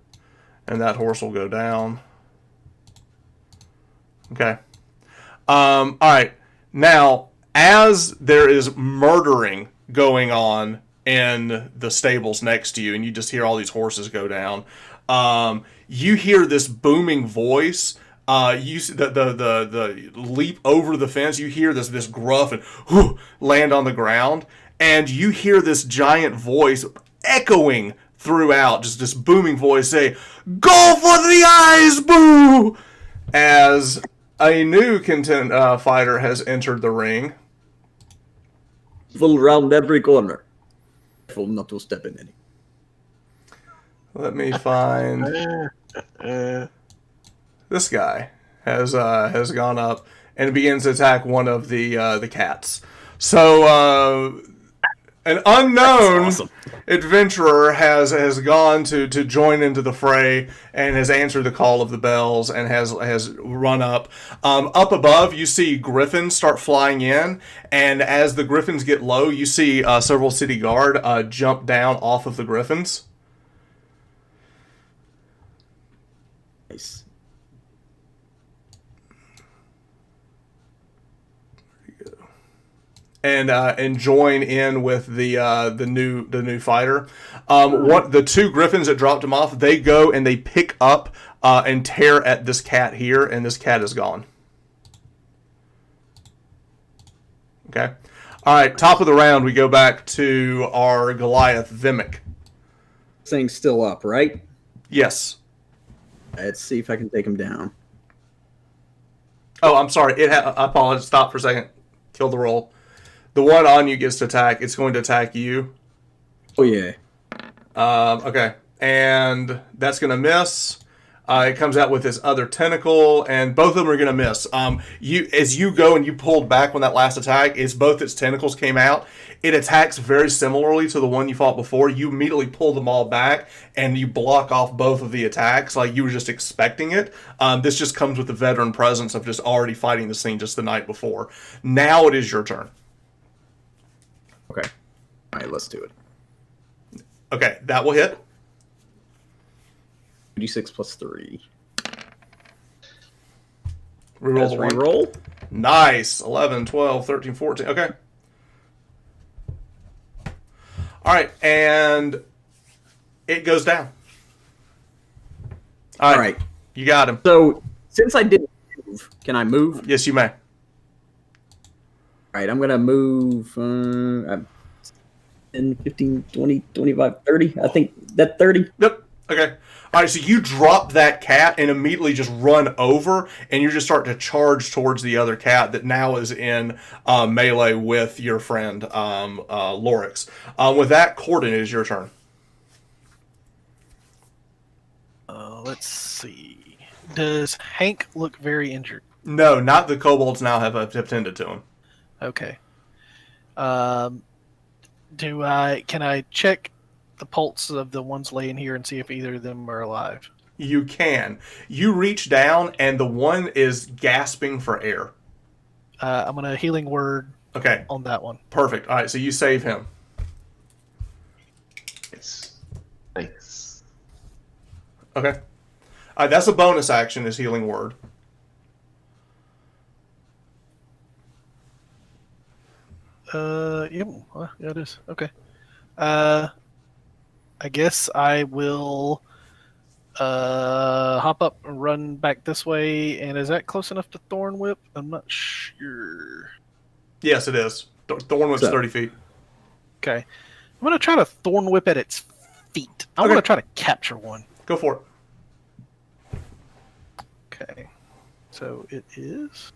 Speaker 1: and that horse will go down. Okay. All right. Now, as there is murdering going on in the stables next to you, and you just hear all these horses go down, you hear this booming voice. You see the leap over the fence. You hear this gruff and whoo, land on the ground, and you hear this giant voice echoing throughout, just this booming voice say, "Go for the eyes, boo!" As a new fighter has entered the ring.
Speaker 3: Full round every corner. Careful not to step in any.
Speaker 1: Let me find. This guy has gone up and begins to attack one of the cats. So an unknown adventurer has gone to join into the fray and has answered the call of the bells and has run up. Up above, you see griffins start flying in, and as the griffins get low, you see several city guard jump down off of the griffins.
Speaker 3: Nice.
Speaker 1: and join in with the new fighter. What the two griffins that dropped him off, they go and they pick up and tear at this cat here, and this cat is gone. Okay. All right. Top of the round, we go back to our Goliath Vimic.
Speaker 3: This thing's still up, right?
Speaker 1: Yes.
Speaker 3: Let's see if I can take him down.
Speaker 1: Oh, I'm sorry. I apologize. Stop for a second. Kill the roll. The one on you gets to attack. It's going to attack you.
Speaker 3: Oh yeah.
Speaker 1: Okay. And that's going to miss. It comes out with this other tentacle, and both of them are going to miss. As you go and you pulled back when that last attack, is both its tentacles came out. It attacks very similarly to the one you fought before. You immediately pull them all back, and you block off both of the attacks like you were just expecting it. This just comes with the veteran presence of just already fighting the scene just the night before. Now it is your turn.
Speaker 3: Okay. All right, let's do it.
Speaker 1: Okay, that will hit.
Speaker 3: D6 plus 3.
Speaker 1: Reroll the one.
Speaker 3: Reroll.
Speaker 1: Nice. 11, 12, 13, 14. Okay. All right, and it goes down.
Speaker 3: All right.
Speaker 1: You got him.
Speaker 3: So, since I didn't move, can I move?
Speaker 1: Yes, you may.
Speaker 3: All right, I'm going to move 10, 15, 20, 25, 30. I think that 30.
Speaker 1: Yep. Okay. All right, so you drop that cat and immediately just run over, and you just start to charge towards the other cat that now is in melee with your friend Lorix. With that, Corden, it is your turn.
Speaker 4: Let's see. Does Hank look very injured?
Speaker 1: No, not the kobolds now have attended to him.
Speaker 4: Okay. Can I check the pulse of the ones laying here and see if either of them are alive?
Speaker 1: You can. You reach down, and the one is gasping for air.
Speaker 4: I'm going to healing word
Speaker 1: Okay.
Speaker 4: on that one.
Speaker 1: Perfect. All right, so you save him.
Speaker 2: Nice. Thanks.
Speaker 1: Okay. That's a bonus action, is healing word.
Speaker 4: Yeah, it is. Okay. I guess I will hop up and run back this way. And is that close enough to Thorn Whip? I'm not sure.
Speaker 1: Yes, it is. Thorn Whip's 30 feet.
Speaker 4: Okay. I'm going to try to Thorn Whip at its feet. I'm going to try to capture one.
Speaker 1: Go for it.
Speaker 4: Okay. So it is.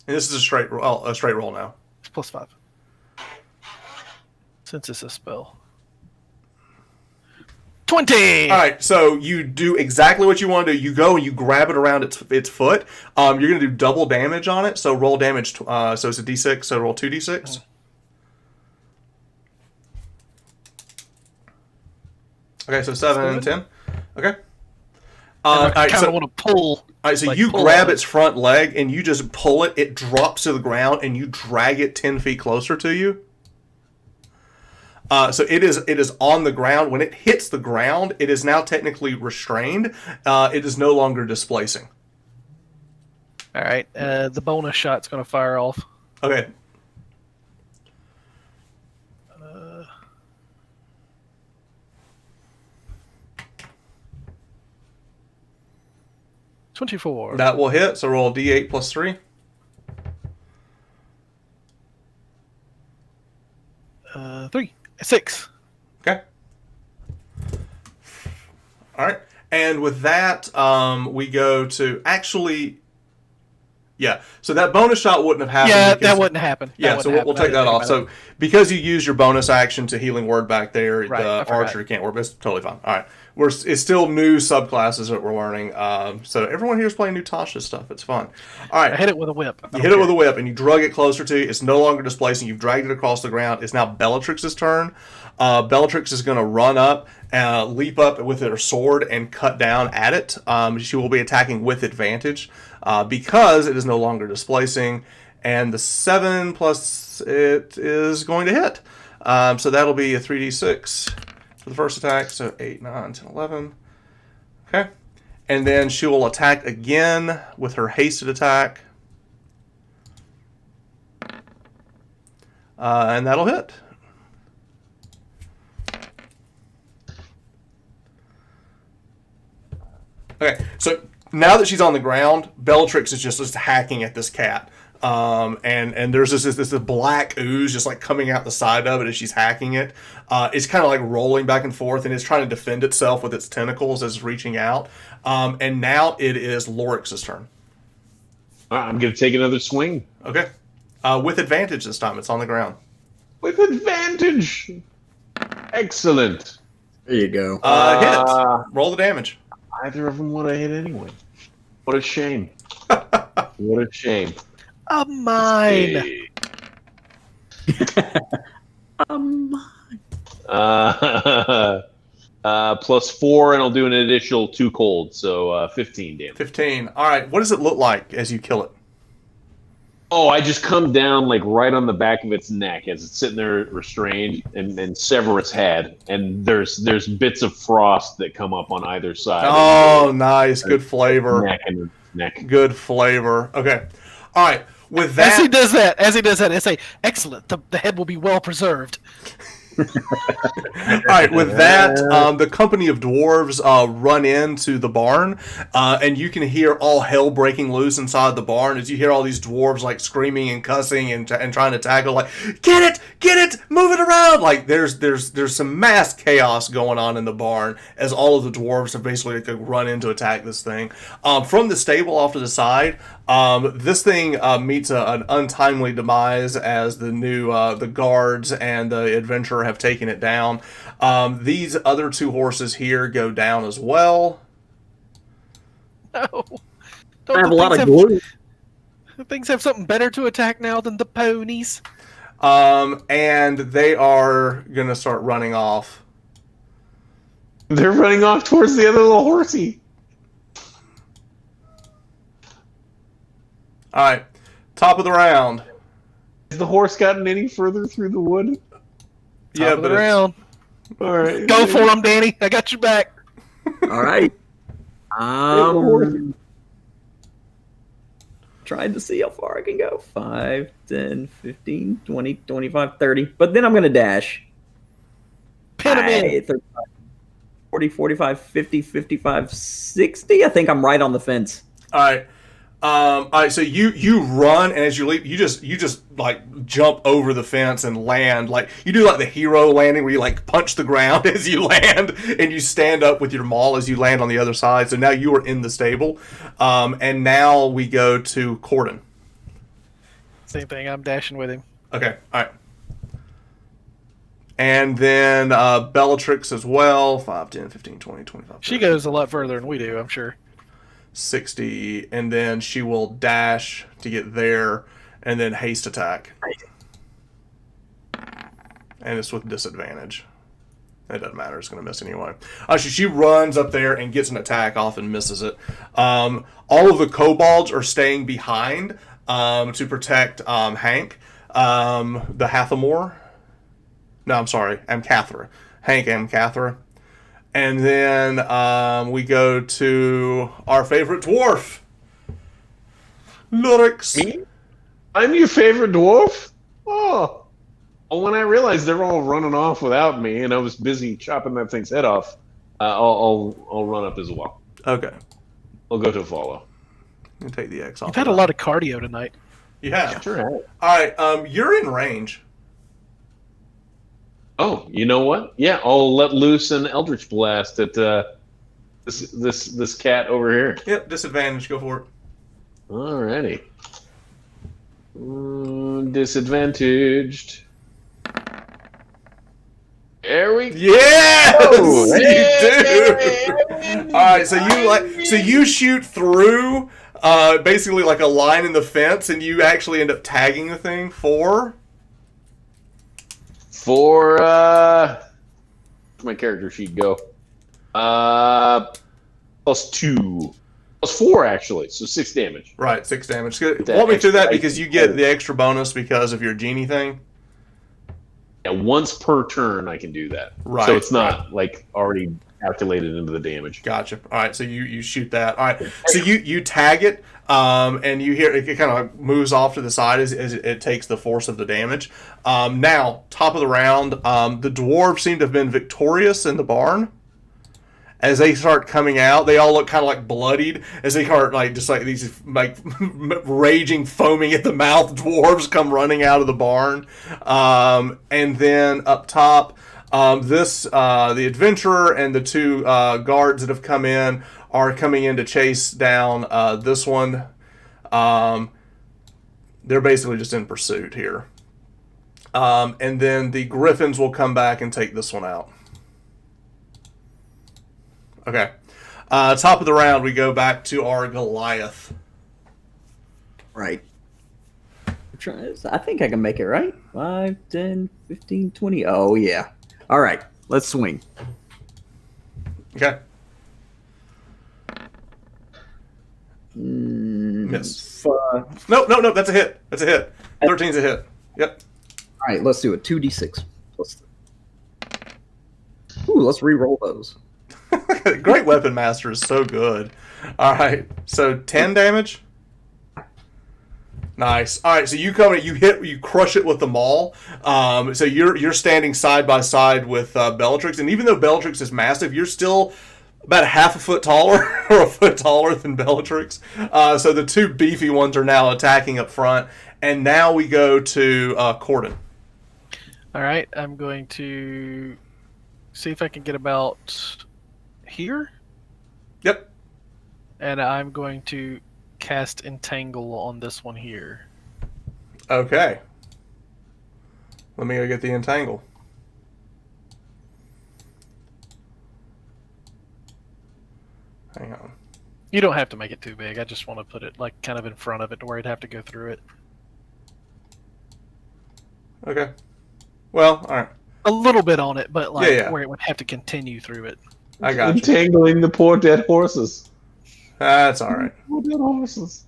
Speaker 1: And this is a straight roll now.
Speaker 4: It's +5. Since it's a spell. 20!
Speaker 1: All right, so you do exactly what you want to do. You go and you grab it around its foot. You're going to do double damage on it, so roll damage. So it's a d6, so roll 2d6. Okay, so 7 and 10. Okay.
Speaker 4: I kind of want to pull.
Speaker 1: All right, so you
Speaker 4: pull
Speaker 1: grab
Speaker 4: on
Speaker 1: its front leg and you just pull it. It drops to the ground and you drag it 10 feet closer to you. So it is on the ground. When it hits the ground, it is now technically restrained. It is no longer displacing.
Speaker 4: All right, the bonus shot's going to fire off.
Speaker 1: Okay.
Speaker 4: 24.
Speaker 1: That will hit, so roll d8 plus 3.
Speaker 4: Three. 6.
Speaker 1: Okay. All right. And with that, we go to actually... Yeah, so that bonus shot wouldn't have happened.
Speaker 4: Yeah,
Speaker 1: because,
Speaker 4: that wouldn't happen.
Speaker 1: Yeah, so we'll take that off. So because you used your bonus action to healing word back there,
Speaker 4: Right,
Speaker 1: the archer can't work. But it's totally fine. All right, it's still new subclasses that we're learning. So everyone here is playing new Tasha stuff. It's fun. All right,
Speaker 4: I hit it with a whip.
Speaker 1: You hit it with a whip, and you drug it closer to you. It's no longer displacing. You've dragged it across the ground. It's now Bellatrix's turn. Bellatrix is going to run up, leap up with her sword, and cut down at it. She will be attacking with advantage because it is no longer displacing. And the 7 plus it is going to hit. So that'll be a 3d6 for the first attack. So 8, 9, 10, 11. Okay. And then she will attack again with her hasted attack. And that'll hit. Okay, so now that she's on the ground, Bellatrix is just hacking at this cat. And there's this black ooze just like coming out the side of it as she's hacking it. It's kind of like rolling back and forth, and it's trying to defend itself with its tentacles as it's reaching out. And now it is Lorix's turn.
Speaker 2: I'm going to take another swing.
Speaker 1: Okay. With advantage this time. It's on the ground.
Speaker 2: With advantage. Excellent.
Speaker 3: There you go.
Speaker 1: Hit. Roll the damage.
Speaker 2: Either of them would have hit anyway. What a shame. What a shame.
Speaker 4: Mine.
Speaker 2: +4, and I'll do an additional 2 cold, so 15 damage.
Speaker 1: 15. All right. What does it look like as you kill it?
Speaker 2: Oh, I just come down like right on the back of its neck as it's sitting there restrained and sever its head. And there's bits of frost that come up on either side.
Speaker 1: Oh, nice. Good flavor.
Speaker 2: Neck.
Speaker 1: Good flavor. Okay. All right. With that,
Speaker 4: as he does that, I say, "Excellent. The head will be well preserved."
Speaker 1: all right. With that, the company of dwarves run into the barn, and you can hear all hell breaking loose inside the barn as you hear all these dwarves like screaming and cussing and trying to tackle, like, get it, move it around. Like there's some mass chaos going on in the barn as all of the dwarves have basically run in to attack this thing. From the stable off to the side, this thing meets an untimely demise as the guards and the adventurer have taken it down. These other 2 horses here go down as well.
Speaker 4: No.
Speaker 3: I have a lot of glue.
Speaker 4: Things have something better to attack now than the ponies.
Speaker 1: And they are gonna start running off.
Speaker 2: They're running off towards the other little horsey.
Speaker 1: All right, top of the round.
Speaker 2: Has the horse gotten any further through the wood?
Speaker 1: Yeah,
Speaker 4: Top of the round.
Speaker 2: All right.
Speaker 4: Go for him, Danny. I got your back.
Speaker 3: All right. Trying to see how far I can go. 5, 10, 15, 20, 25, 30. But then I'm going to dash.
Speaker 4: Pin him in.
Speaker 3: 35, 40, 45, 50, 55, 60. I think I'm right on the fence.
Speaker 1: All right. All right, so you run, and as you leap, you just like jump over the fence and land. Like you do like the hero landing where you like punch the ground as you land, and you stand up with your maul as you land on the other side. So now you are in the stable, and now we go to Corden.
Speaker 4: Same thing. I'm dashing with him.
Speaker 1: Okay, all right. And then Bellatrix as well. 5, 10, 15, 20, 25.
Speaker 4: She goes a lot further than we do, I'm sure.
Speaker 1: 60, and then she will dash to get there, and then haste attack. And it's with disadvantage. It doesn't matter. It's going to miss anyway. She runs up there and gets an attack off and misses it. All of the kobolds are staying behind to protect Hank, the Hathamor. No, I'm sorry. Amcathra. Hank Amcathra. And then we go to our favorite dwarf, Lorix.
Speaker 2: Me? I'm your favorite dwarf? Oh. Well, when I realized they're all running off without me, and I was busy chopping that thing's head off, I'll run up as well.
Speaker 1: Okay.
Speaker 2: I'll go to follow.
Speaker 1: And take the X off.
Speaker 4: You've had a lot of cardio tonight.
Speaker 1: You have.
Speaker 2: Sure have.
Speaker 1: All right. You're in range.
Speaker 2: Oh, you know what? Yeah, I'll let loose an Eldritch Blast at this cat over here.
Speaker 1: Yep. Disadvantage. Go for it.
Speaker 2: Alrighty. Disadvantaged. There we go.
Speaker 1: Yes,
Speaker 2: Oh,
Speaker 1: you do. All right, so you shoot through basically like a line in the fence, and you actually end up tagging the thing for
Speaker 2: where's my character sheet go? +2. +4 actually, so 6 damage.
Speaker 1: right 6 damage. Walk me through that because you get the extra bonus because of your genie thing.
Speaker 2: Yeah, once per turn I can do that.
Speaker 1: Right,
Speaker 2: So it's not like already calculated into the damage.
Speaker 1: Gotcha. All right, so you shoot that. All right, so you tag it, and you hear it kind of moves off to the side as it takes the force of the damage. Now, top of the round, the dwarves seem to have been victorious in the barn. As they start coming out, they all look kind of like bloodied as they start just like these like raging, foaming at the mouth dwarves come running out of the barn, and then up top. The adventurer and the two guards that have come in are coming in to chase down this one. They're basically just in pursuit here. And then the griffins will come back and take this one out. Okay. Top of the round, we go back to our Goliath.
Speaker 3: Right. I think I can make it, right? 5, 10, 15, 20. Oh, yeah. All right. Let's swing.
Speaker 1: Okay. Miss. No. That's a hit. That's a hit. 13's a hit. Yep.
Speaker 3: All right. Let's do it. 2d6. Ooh, let's re-roll those.
Speaker 1: Great Weapon Master is so good. All right. So 10 damage. Nice. All right, so you come in, you crush it with the maul. So you're standing side by side with Bellatrix, and even though Bellatrix is massive, you're still about a half a foot taller or a foot taller than Bellatrix. So the two beefy ones are now attacking up front, and now we go to Corden.
Speaker 4: All right, I'm going to see if I can get about here.
Speaker 1: Yep.
Speaker 4: And I'm going to cast Entangle on this one here.
Speaker 1: Okay. Let me go get the Entangle. Hang on.
Speaker 4: You don't have to make it too big. I just want to put it like kind of in front of it to where I'd have to go through it.
Speaker 1: Okay. Well, all right.
Speaker 4: A little bit on it, but like
Speaker 1: Yeah.
Speaker 4: where it would have to continue through it.
Speaker 1: I got you.
Speaker 2: Entangling the poor dead horses.
Speaker 1: That's all right.
Speaker 2: Poor dead horses.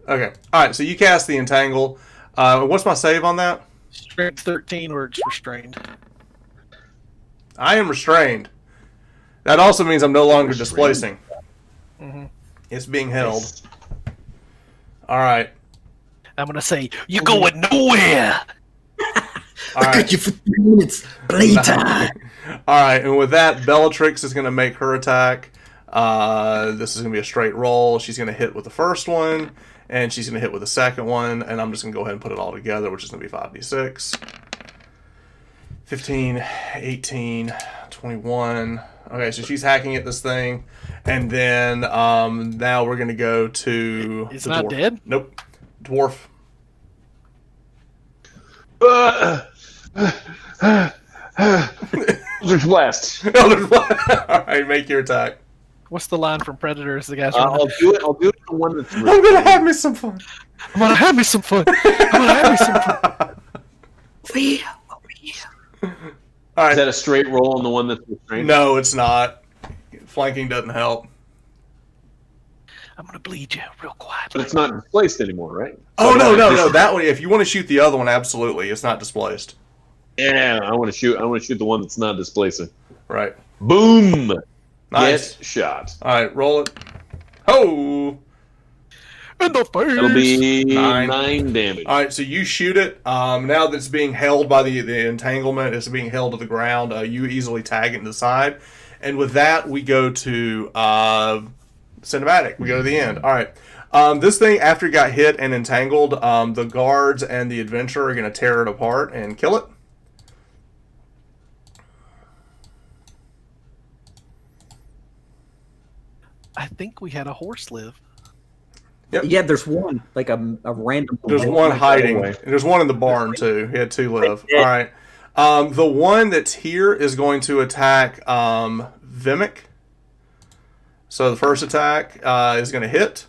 Speaker 1: Okay. All right. So you cast the Entangle. What's my save on that?
Speaker 4: Strength 13 or it's restrained.
Speaker 1: I am restrained. That also means I'm no longer
Speaker 2: Restrained.
Speaker 1: displacing.
Speaker 4: Mm-hmm.
Speaker 1: It's being held. All right.
Speaker 4: I'm going to say, you're going nowhere!
Speaker 1: All right.
Speaker 3: you for 3 minutes. Playtime.
Speaker 1: All right. And with that, Bellatrix is going to make her attack. This is going to be a straight roll. She's going to hit with the first one, and she's going to hit with the second one, and I'm just going to go ahead and put it all together, which is going to be 5d6. 15, 18, 21. Okay, so she's hacking at this thing, and then now we're going to go to
Speaker 4: It's
Speaker 1: the
Speaker 4: not
Speaker 1: dwarf.
Speaker 4: dead?
Speaker 1: Nope. Dwarf.
Speaker 2: Eldritch Blast.
Speaker 1: All right, make your attack.
Speaker 4: What's the line from Predator as the guy's running?
Speaker 2: I'll do it. I'll do it the one that's.
Speaker 1: I'm going to have me some fun.
Speaker 4: I'm going to have me some fun. I'm going to have me some fun.
Speaker 1: All
Speaker 2: Is
Speaker 1: right.
Speaker 2: that a straight roll on the one that's restrained?
Speaker 1: No, it's not. Flanking doesn't help.
Speaker 4: I'm going to bleed you real quiet.
Speaker 2: But it's not displaced anymore, right?
Speaker 1: Oh, no. That one, if you want to shoot the other one, absolutely. It's not displaced.
Speaker 2: Yeah, I want to shoot. I want to shoot the one that's not displacing.
Speaker 1: Right.
Speaker 2: Boom!
Speaker 1: Nice.
Speaker 2: Get shot.
Speaker 1: All right, roll it. Oh!
Speaker 4: In the face!
Speaker 2: It'll be
Speaker 1: Nine.
Speaker 2: 9 damage.
Speaker 1: All right, so you shoot it. Now that it's being held by the entanglement, it's being held to the ground. You easily tag it to the side. And with that, we go to cinematic. We go to the end. All right. This thing, after it got hit and entangled, the guards and the adventurer are going to tear it apart and kill it.
Speaker 4: I think we had a horse live.
Speaker 1: Yep.
Speaker 3: Yeah, there's one, like a random.
Speaker 1: There's one hiding. There's one in the barn, too. He had 2 live. All right. The one that's here is going to attack Vimic. So the first attack is going to hit.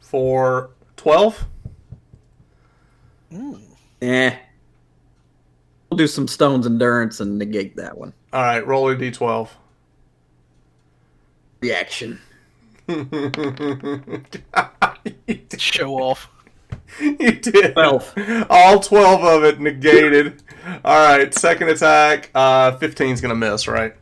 Speaker 1: For 12.
Speaker 3: Eh. We'll do some Stone's Endurance and negate that one.
Speaker 1: All right, roll a d12.
Speaker 3: Reaction.
Speaker 4: Show off.
Speaker 1: You did.
Speaker 3: 12.
Speaker 1: All 12 of it negated. All right, second attack. 15's gonna miss, right?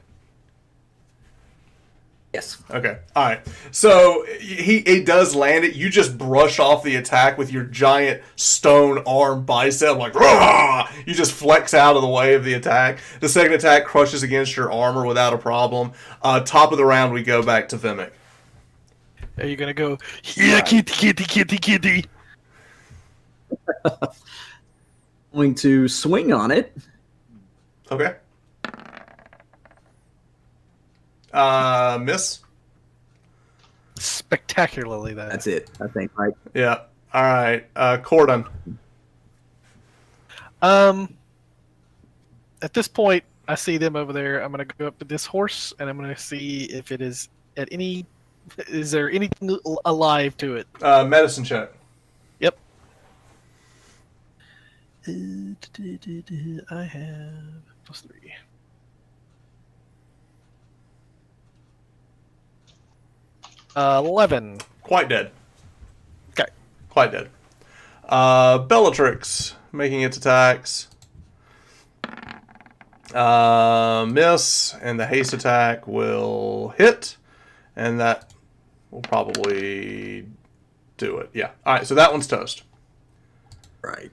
Speaker 3: Yes.
Speaker 1: Okay. All right. So he does land it. You just brush off the attack with your giant stone arm bicep, like Rah! You just flex out of the way of the attack. The second attack crushes against your armor without a problem. Top of the round, we go back to Vimic.
Speaker 4: Are you gonna go? Yeah, kitty.
Speaker 3: Going to swing on it.
Speaker 1: Okay. Miss.
Speaker 4: Spectacularly, that.
Speaker 3: That's it, I think, right?
Speaker 1: Yeah. All right. Cordon.
Speaker 4: At this point, I see them over there. I'm gonna go up to this horse, and I'm gonna see if it is at any. Is there anything alive to it?
Speaker 1: Medicine check.
Speaker 4: Yep. I have +3. Uh, 11.
Speaker 1: Quite dead.
Speaker 4: Okay.
Speaker 1: Quite dead. Bellatrix making its attacks. Miss, and the haste attack will hit, and that will probably do it. Yeah. All right, so that one's toast.
Speaker 3: Right.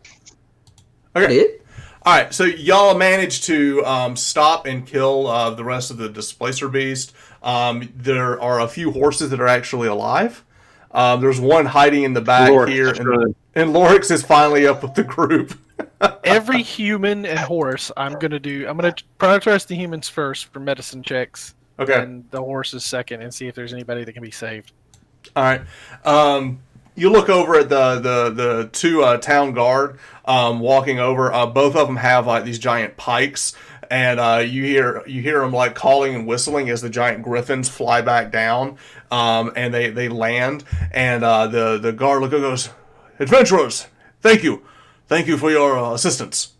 Speaker 1: Okay.
Speaker 3: It?
Speaker 1: All right, so y'all managed to stop and kill the rest of the displacer beast. There are a few horses that are actually alive. There's one hiding in the back
Speaker 2: Lorix
Speaker 1: here,
Speaker 2: is running.
Speaker 1: and Lorix is finally up with the group.
Speaker 4: Every human and horse, I'm gonna prioritize the humans first for medicine checks,
Speaker 1: Okay.
Speaker 4: and the horses second, and see if there's anybody that can be saved.
Speaker 1: All right. You look over at the two town guard walking over. Both of them have like these giant pikes, and you hear them like calling and whistling as the giant griffins fly back down, and they land. And the guard goes, "Adventurers, thank you for your assistance."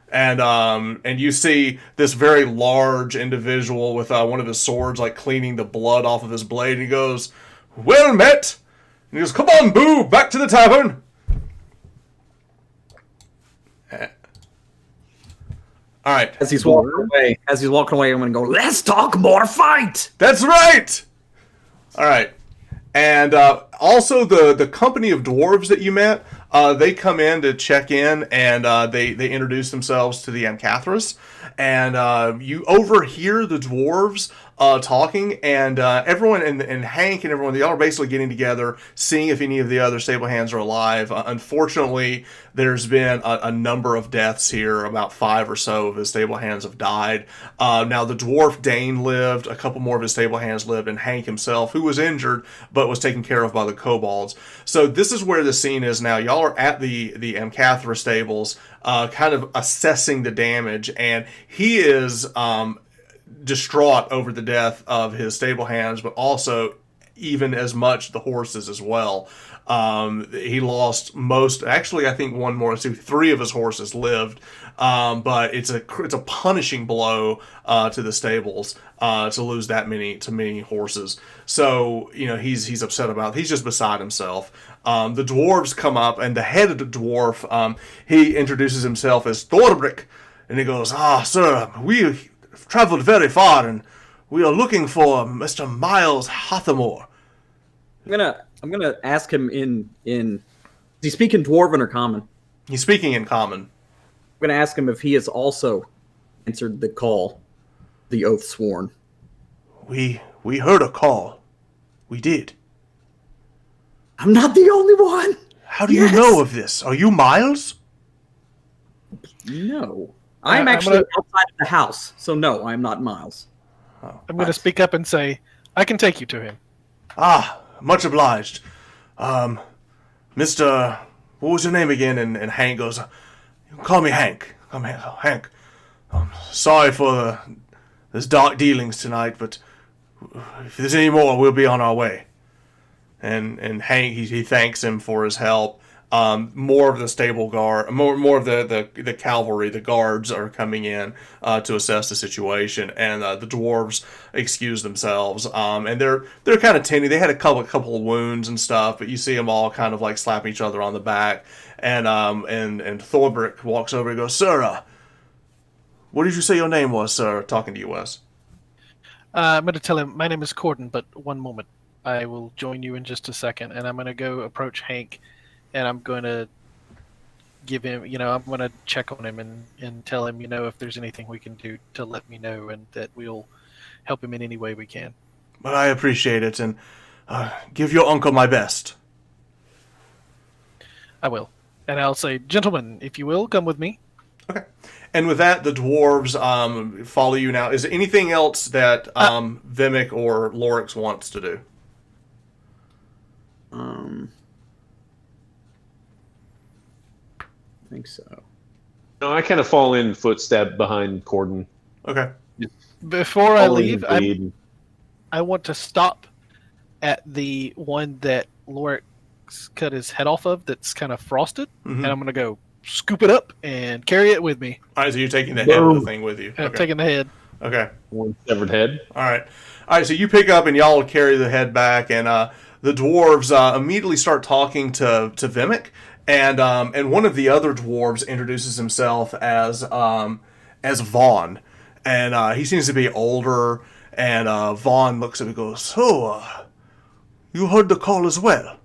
Speaker 1: And you see this very large individual with one of his swords like cleaning the blood off of his blade, and he goes, "Well met." And he goes, "Come on, Boo, back to the tavern." All right.
Speaker 3: As he's walking away, I'm going to go, let's talk more fight!
Speaker 1: That's right. All right. And also the company of dwarves that you met, they come in to check in, and they introduce themselves to the Amcathras. And you overhear the dwarves talking, and everyone, and Hank and everyone, they all are basically getting together, seeing if any of the other stable hands are alive. Unfortunately, there's been a number of deaths here. About 5 or so of his stable hands have died. Now, the dwarf Dane lived, a couple more of his stable hands lived, and Hank himself, who was injured, but was taken care of by the kobolds. So this is where the scene is now. Y'all are at the Amcathra stables, kind of assessing the damage, and he is distraught over the death of his stable hands, but also even as much the horses as well. He lost most. Actually, I think one more. 3 of his horses lived, but it's a punishing blow to the stables to lose that many horses. So he's upset about it. He's just beside himself. The dwarves come up, and the head of the dwarf he introduces himself as Thorbrick, and he goes, "Sir, we traveled very far, and we are looking for Mr. Miles Hathamore."
Speaker 3: I'm gonna ask him in is he speaking Dwarven or Common?
Speaker 1: He's speaking in Common.
Speaker 3: I'm gonna ask him if he has also answered the call, the oath sworn.
Speaker 1: We heard a call. We did.
Speaker 3: I'm not the only one.
Speaker 1: How do you know of this? Are you Miles?
Speaker 3: No, I'm
Speaker 4: I'm
Speaker 3: actually
Speaker 4: gonna-
Speaker 3: outside of the house, so no, I'm not Miles.
Speaker 4: I'm going to speak up and say, I can take you to him.
Speaker 1: Much obliged. Mr. What was your name again? And Hank goes, "Call me Hank. Call me Hank. Sorry for this dark dealings tonight, but if there's any more, we'll be on our way." And Hank, he thanks him for his help. more of the stable guard, more of the cavalry, the guards are coming in to assess the situation, and the dwarves excuse themselves. And they're kind of tinny. They had a couple of wounds and stuff, but you see them all kind of like slapping each other on the back. And Thorbrick walks over and goes, "Sir, what did you say your name was, sir?" Talking to you, Wes.
Speaker 4: I'm going to tell him my name is Corden, but one moment. I will join you in just a second, and I'm going to go approach Hank, and I'm going to give him, I'm going to check on him and tell him, if there's anything we can do to let me know, and that we'll help him in any way we can.
Speaker 1: But I appreciate it, and give your uncle my best.
Speaker 4: I will. And I'll say, gentlemen, if you will, come with me.
Speaker 1: Okay. And with that, the dwarves follow you now. Is there anything else that Vimic or Lorix wants to do?
Speaker 3: I think so.
Speaker 2: No, I kind of fall in footstep behind Corden.
Speaker 1: Okay.
Speaker 4: Before I
Speaker 2: Following
Speaker 4: leave,
Speaker 2: his lead.
Speaker 4: I want to stop at the one that Lorix cut his head off of that's kind of frosted, and I'm going to go scoop it up and carry it with me.
Speaker 1: All right, so you're taking the head of the thing with you.
Speaker 4: I'm taking the head.
Speaker 1: Okay.
Speaker 2: One severed head.
Speaker 1: All right, so you pick up and y'all carry the head back, and the dwarves immediately start talking to Vimic, and one of the other dwarves introduces himself as Vaughn, and he seems to be older, and Vaughn looks at him and goes, "So, you heard the call as well?"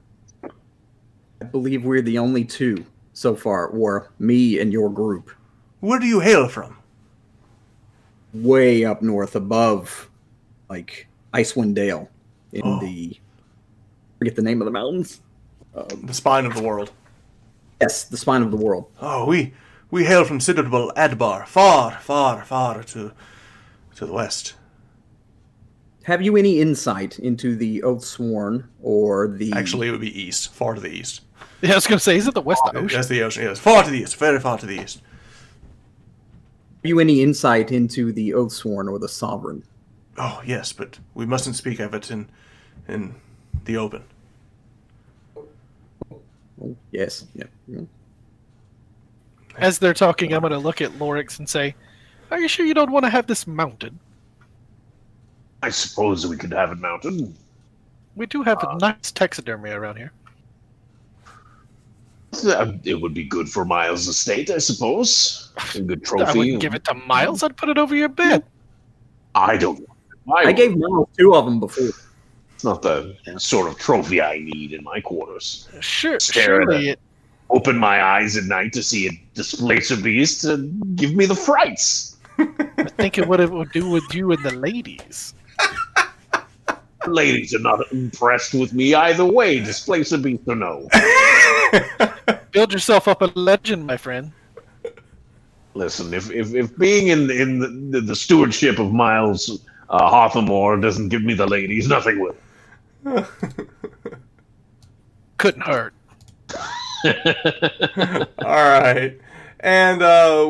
Speaker 3: I believe we're the only two so far, or me and your group.
Speaker 1: Where do you hail from?
Speaker 3: Way up north, above, like Icewind Dale, in the forget the name of the mountains.
Speaker 1: The spine of the world.
Speaker 3: Yes, the spine of the world.
Speaker 1: Oh, we hail from Citadel Adbar, far to the west.
Speaker 3: Have you any insight into the Oathsworn or the?
Speaker 1: Actually, it would be east, far to the east.
Speaker 4: Yeah, I was going to say, is it the West Ocean?
Speaker 1: That's the ocean. Yes, far to the east, very far to the east.
Speaker 3: Have you any insight into the Oathsworn or the Sovereign?
Speaker 1: Oh yes, but we mustn't speak of it in the open.
Speaker 3: Oh, yes. Yeah.
Speaker 4: As they're talking, I'm going to look at Lorix and say, "Are you sure you don't want to have this mounted?
Speaker 2: I suppose we could have it mounted.
Speaker 4: We do have a nice taxidermy around here."
Speaker 2: It would be good for Miles' estate, I suppose. A good trophy.
Speaker 4: I wouldn't give it to Miles. I'd put it over your bed.
Speaker 2: I don't.
Speaker 3: I gave Miles 2 of them before.
Speaker 2: It's not the sort of trophy I need in my quarters.
Speaker 4: Surely it.
Speaker 2: Open my eyes at night to see it displace a beast and give me the frights.
Speaker 4: I think it would do with you and the ladies.
Speaker 2: Ladies are not impressed with me either way, displace a beast or no.
Speaker 4: Build yourself up a legend, my friend.
Speaker 2: Listen, if being in the stewardship of Miles Hothamore doesn't give me the ladies, nothing will.
Speaker 4: Couldn't hurt.
Speaker 1: All right. And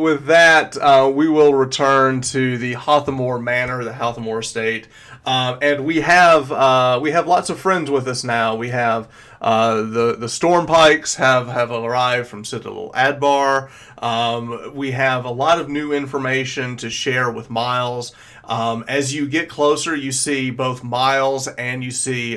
Speaker 1: with that, we will return to the Hothamore Manor, the Hothamore Estate, and we have lots of friends with us now. We have the Stormpikes have arrived from Citadel Adbar. We have a lot of new information to share with Miles. As you get closer, you see both Miles and you see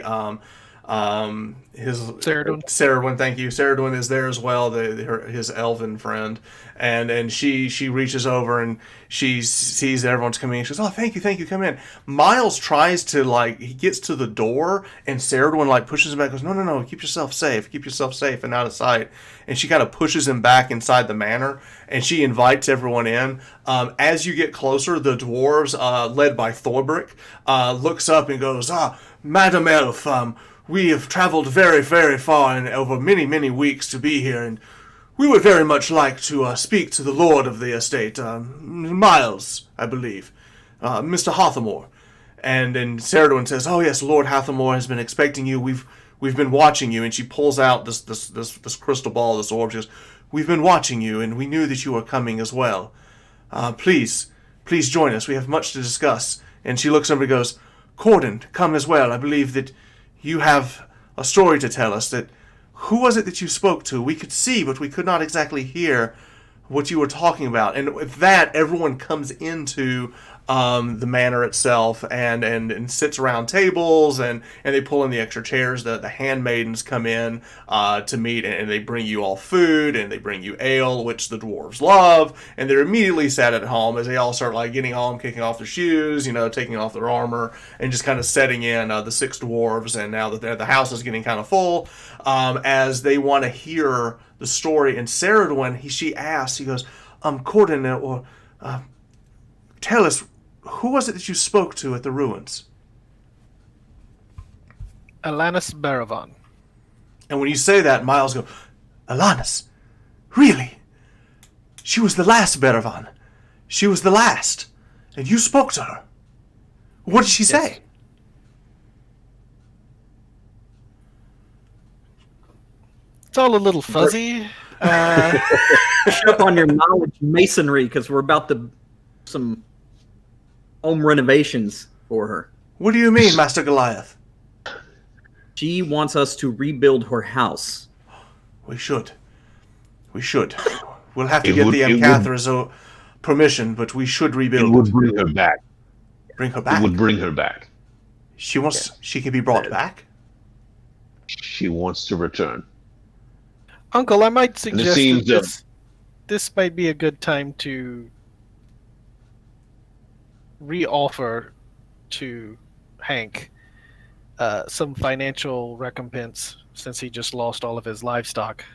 Speaker 1: his Ceridwen, thank you. Ceridwen is there as well, his elven friend, and she reaches over and she sees that everyone's coming in. She goes, "Oh, thank you, come in." Miles tries to he gets to the door, and Ceridwen pushes him back. Goes, no, keep yourself safe and out of sight. And she kind of pushes him back inside the manor, and she invites everyone in. As you get closer, the dwarves, led by Thorbrick, looks up and goes, "Madam Elf, we have traveled very, very far and over many, many weeks to be here, and we would very much like to speak to the lord of the estate, Miles, I believe, Mr. Hothamore." And Ceridwen says, "Oh yes, Lord Hothamore has been expecting you. We've been watching you." And she pulls out this crystal ball, this orb. She goes, "We've been watching you, and we knew that you were coming as well. Please join us. We have much to discuss." And she looks over and goes, "Corden, come as well. I believe that you have a story to tell us that who was it that you spoke to? We could see, but we could not exactly hear what you were talking about. And with that, everyone comes into the manor itself and sits around tables, and they pull in the extra chairs. The handmaidens come in to meet, and they bring you all food, and they bring you ale, which the dwarves love, and they're immediately sat at home as they all start like getting home, kicking off their shoes, taking off their armor, and just kind of setting in the 6 dwarves. And now that the house is getting kind of full, as they want to hear the story. And Ceridwen, she asks, he goes, Corden, or tell us, who was it that you spoke to at the ruins?
Speaker 4: Alanis Baravan.
Speaker 1: And when you say that, Miles goes, Alanis? Really? She was the last Baravan. She was the last. And you spoke to her. What did she say?
Speaker 4: It's all a little fuzzy.
Speaker 3: Up on your knowledge masonry, because we're about to some home renovations for her.
Speaker 1: What do you mean, Master Goliath?
Speaker 3: She wants us to rebuild her house.
Speaker 1: We should. We'll have to get the Amcathra's permission, but we should rebuild it.
Speaker 2: Would bring her back.
Speaker 1: Bring her back?
Speaker 2: It would bring her back.
Speaker 1: She wants. Yes. She can be brought back?
Speaker 2: She wants to return.
Speaker 4: Uncle, I might suggest that this might be a good time to re-offer to Hank some financial recompense, since he just lost all of his livestock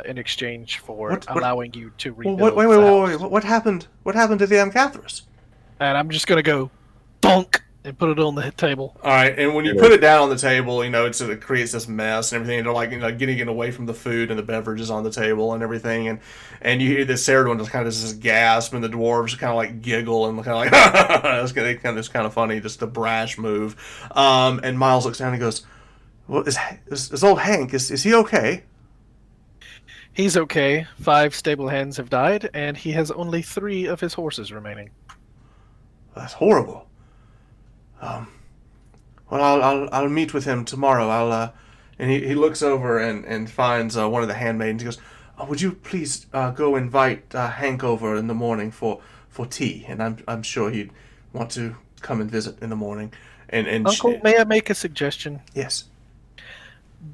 Speaker 4: in exchange for allowing you to rebuild.
Speaker 1: Wait! What happened? What happened to the Amcathras?
Speaker 4: And I'm just gonna go bonk and put it on the table.
Speaker 1: All right, and when you put it down on the table, it creates this mess and everything. And they're getting it away from the food and the beverages on the table and everything. And you hear this Ceridwen just kind of just gasp, and the dwarves kind of giggle and kind of it's kind of funny, just a brash move. And Miles looks down and goes, "Well, is old Hank? Is he okay?"
Speaker 4: He's okay. 5 stable hands have died, and he has only 3 of his horses remaining.
Speaker 1: That's horrible. Well, I'll meet with him tomorrow. And he looks over and finds one of the handmaidens. He goes, would you please go invite Hank over in the morning for tea? And I'm sure he'd want to come and visit in the morning. And
Speaker 4: Uncle, may I make a suggestion?
Speaker 1: Yes.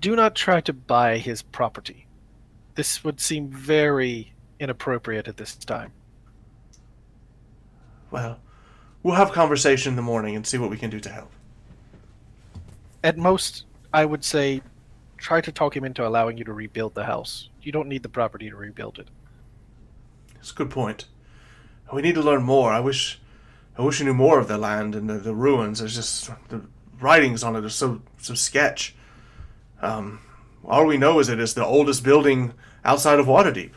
Speaker 4: Do not try to buy his property. This would seem very inappropriate at this time.
Speaker 1: Well, we'll have a conversation in the morning and see what we can do to help.
Speaker 4: At most, I would say try to talk him into allowing you to rebuild the house. You don't need the property to rebuild it.
Speaker 1: That's a good point. We need to learn more. I wish we knew more of the land and the ruins. There's just the writings on it are so sketch. All we know is that it's the oldest building outside of Waterdeep.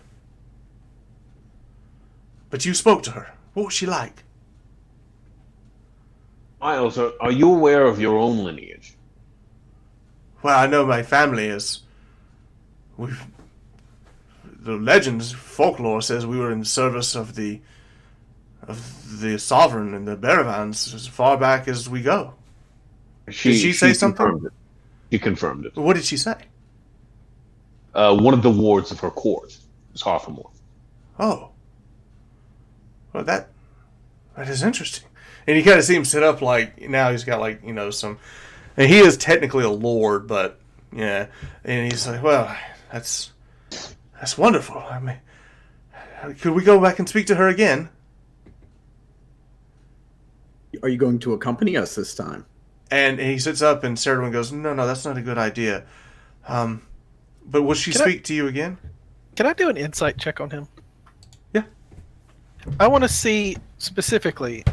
Speaker 1: But you spoke to her. What was she like?
Speaker 2: Miles, are you aware of your own lineage?
Speaker 1: Well, I know my family is. The legends, folklore says we were in service of the sovereign and the Baravans as far back as we go. Did she say something?
Speaker 2: She confirmed it.
Speaker 1: What did she say?
Speaker 2: One of the wards of her court is Harthamore.
Speaker 1: Oh. Well, that is interesting. And you kind of see him sit up now he's got some, and he is technically a lord, but yeah. And he's like, well, that's wonderful. I mean, could we go back and speak to her again?
Speaker 3: Are you going to accompany us this time?
Speaker 1: And he sits up, and Ceridwen goes, no, that's not a good idea. But will she speak to you again?
Speaker 4: Can I do an insight check on him?
Speaker 1: Yeah.
Speaker 4: I want to see specifically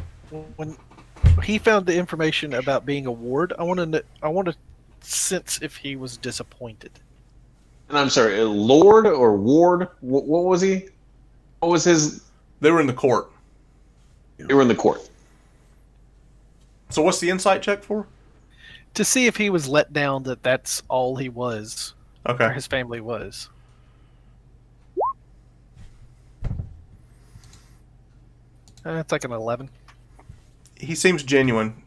Speaker 4: when he found the information about being a ward. I want to sense if he was disappointed.
Speaker 2: And I'm sorry, a lord or ward? What was he? What was his?
Speaker 1: They were in the court.
Speaker 2: They were in the court.
Speaker 1: So what's the insight check for?
Speaker 4: To see if he was let down that that's all he was.
Speaker 1: Okay.
Speaker 4: Or his family was. It's like an 11.
Speaker 1: He seems genuine.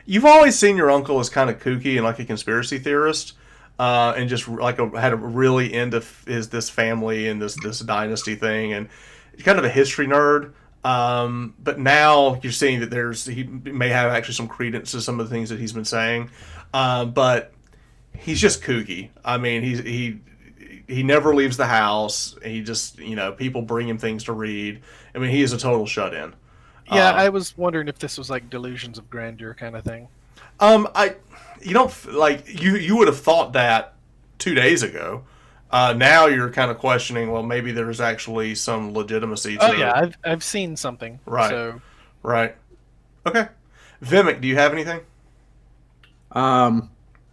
Speaker 1: You've always seen your uncle as kind of kooky and like a conspiracy theorist. and just like had a really into this family and this dynasty thing, and kind of a history nerd. But now you're seeing that he may have actually some credence to some of the things that he's been saying, but he's just kooky. I mean, he never leaves the house. He just, people bring him things to read. I mean, he is a total shut-in.
Speaker 4: Yeah, I was wondering if this was like delusions of grandeur kind of thing.
Speaker 1: You don't like you would have thought that 2 days ago. Now you're kind of questioning. Well, maybe there's actually some legitimacy to.
Speaker 4: Oh yeah, I've seen something.
Speaker 1: Right.
Speaker 4: So.
Speaker 1: Right. Okay. Vimic, do you have anything?
Speaker 3: I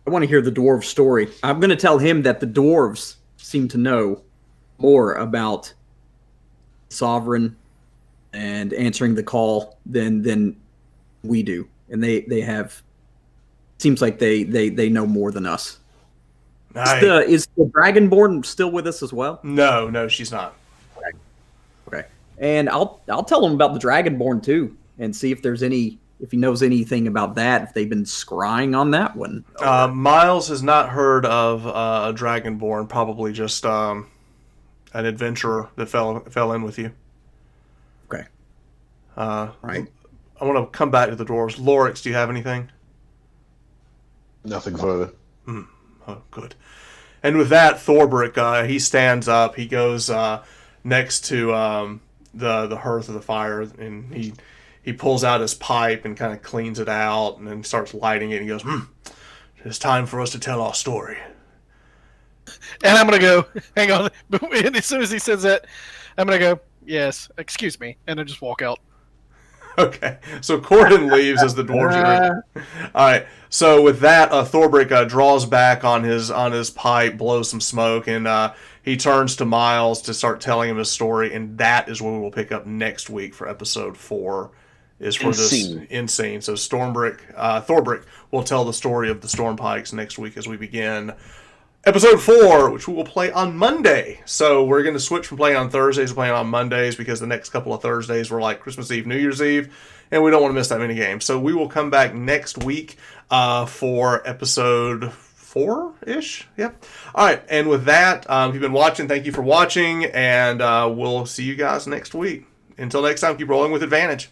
Speaker 3: want to hear the dwarf story. I'm going to tell him that the dwarves seem to know more about Sovereign and answering the call than we do, and they have. Seems like they know more than us. Is the Dragonborn still with us as well?
Speaker 1: No, she's not.
Speaker 3: Okay. And I'll tell him about the Dragonborn too, and see if he knows anything about that. If they've been scrying on that one.
Speaker 1: Miles has not heard of a Dragonborn. Probably just an adventurer that fell in with you.
Speaker 3: Okay.
Speaker 1: Right. I want to come back to the dwarves. Lorix, do you have anything?
Speaker 2: Nothing further.
Speaker 1: Oh, good. And with that, Thorbrick, he stands up. He goes next to the hearth of the fire, and he pulls out his pipe and kind of cleans it out, and then starts lighting it. And he goes, "It's time for us to tell our story."
Speaker 4: And I'm gonna go. Hang on. And as soon as he says that, I'm gonna go. Yes, excuse me, and I just walk out.
Speaker 1: Okay, so Corden leaves as the dwarves are. All right, so with that, Thorbrick draws back on his pipe, blows some smoke, and he turns to Miles to start telling him his story, and that is where we will pick up next week for episode 4. Is for this insane. So Thorbrick will tell the story of the Stormpikes next week as we begin episode 4, which we will play on Monday. So we're going to switch from playing on Thursdays to playing on Mondays because the next couple of Thursdays were like Christmas Eve, New Year's Eve, and we don't want to miss that many games. So we will come back next week for episode 4-ish. Yep. All right. And with that, if you've been watching, thank you for watching, and we'll see you guys next week. Until next time, keep rolling with advantage.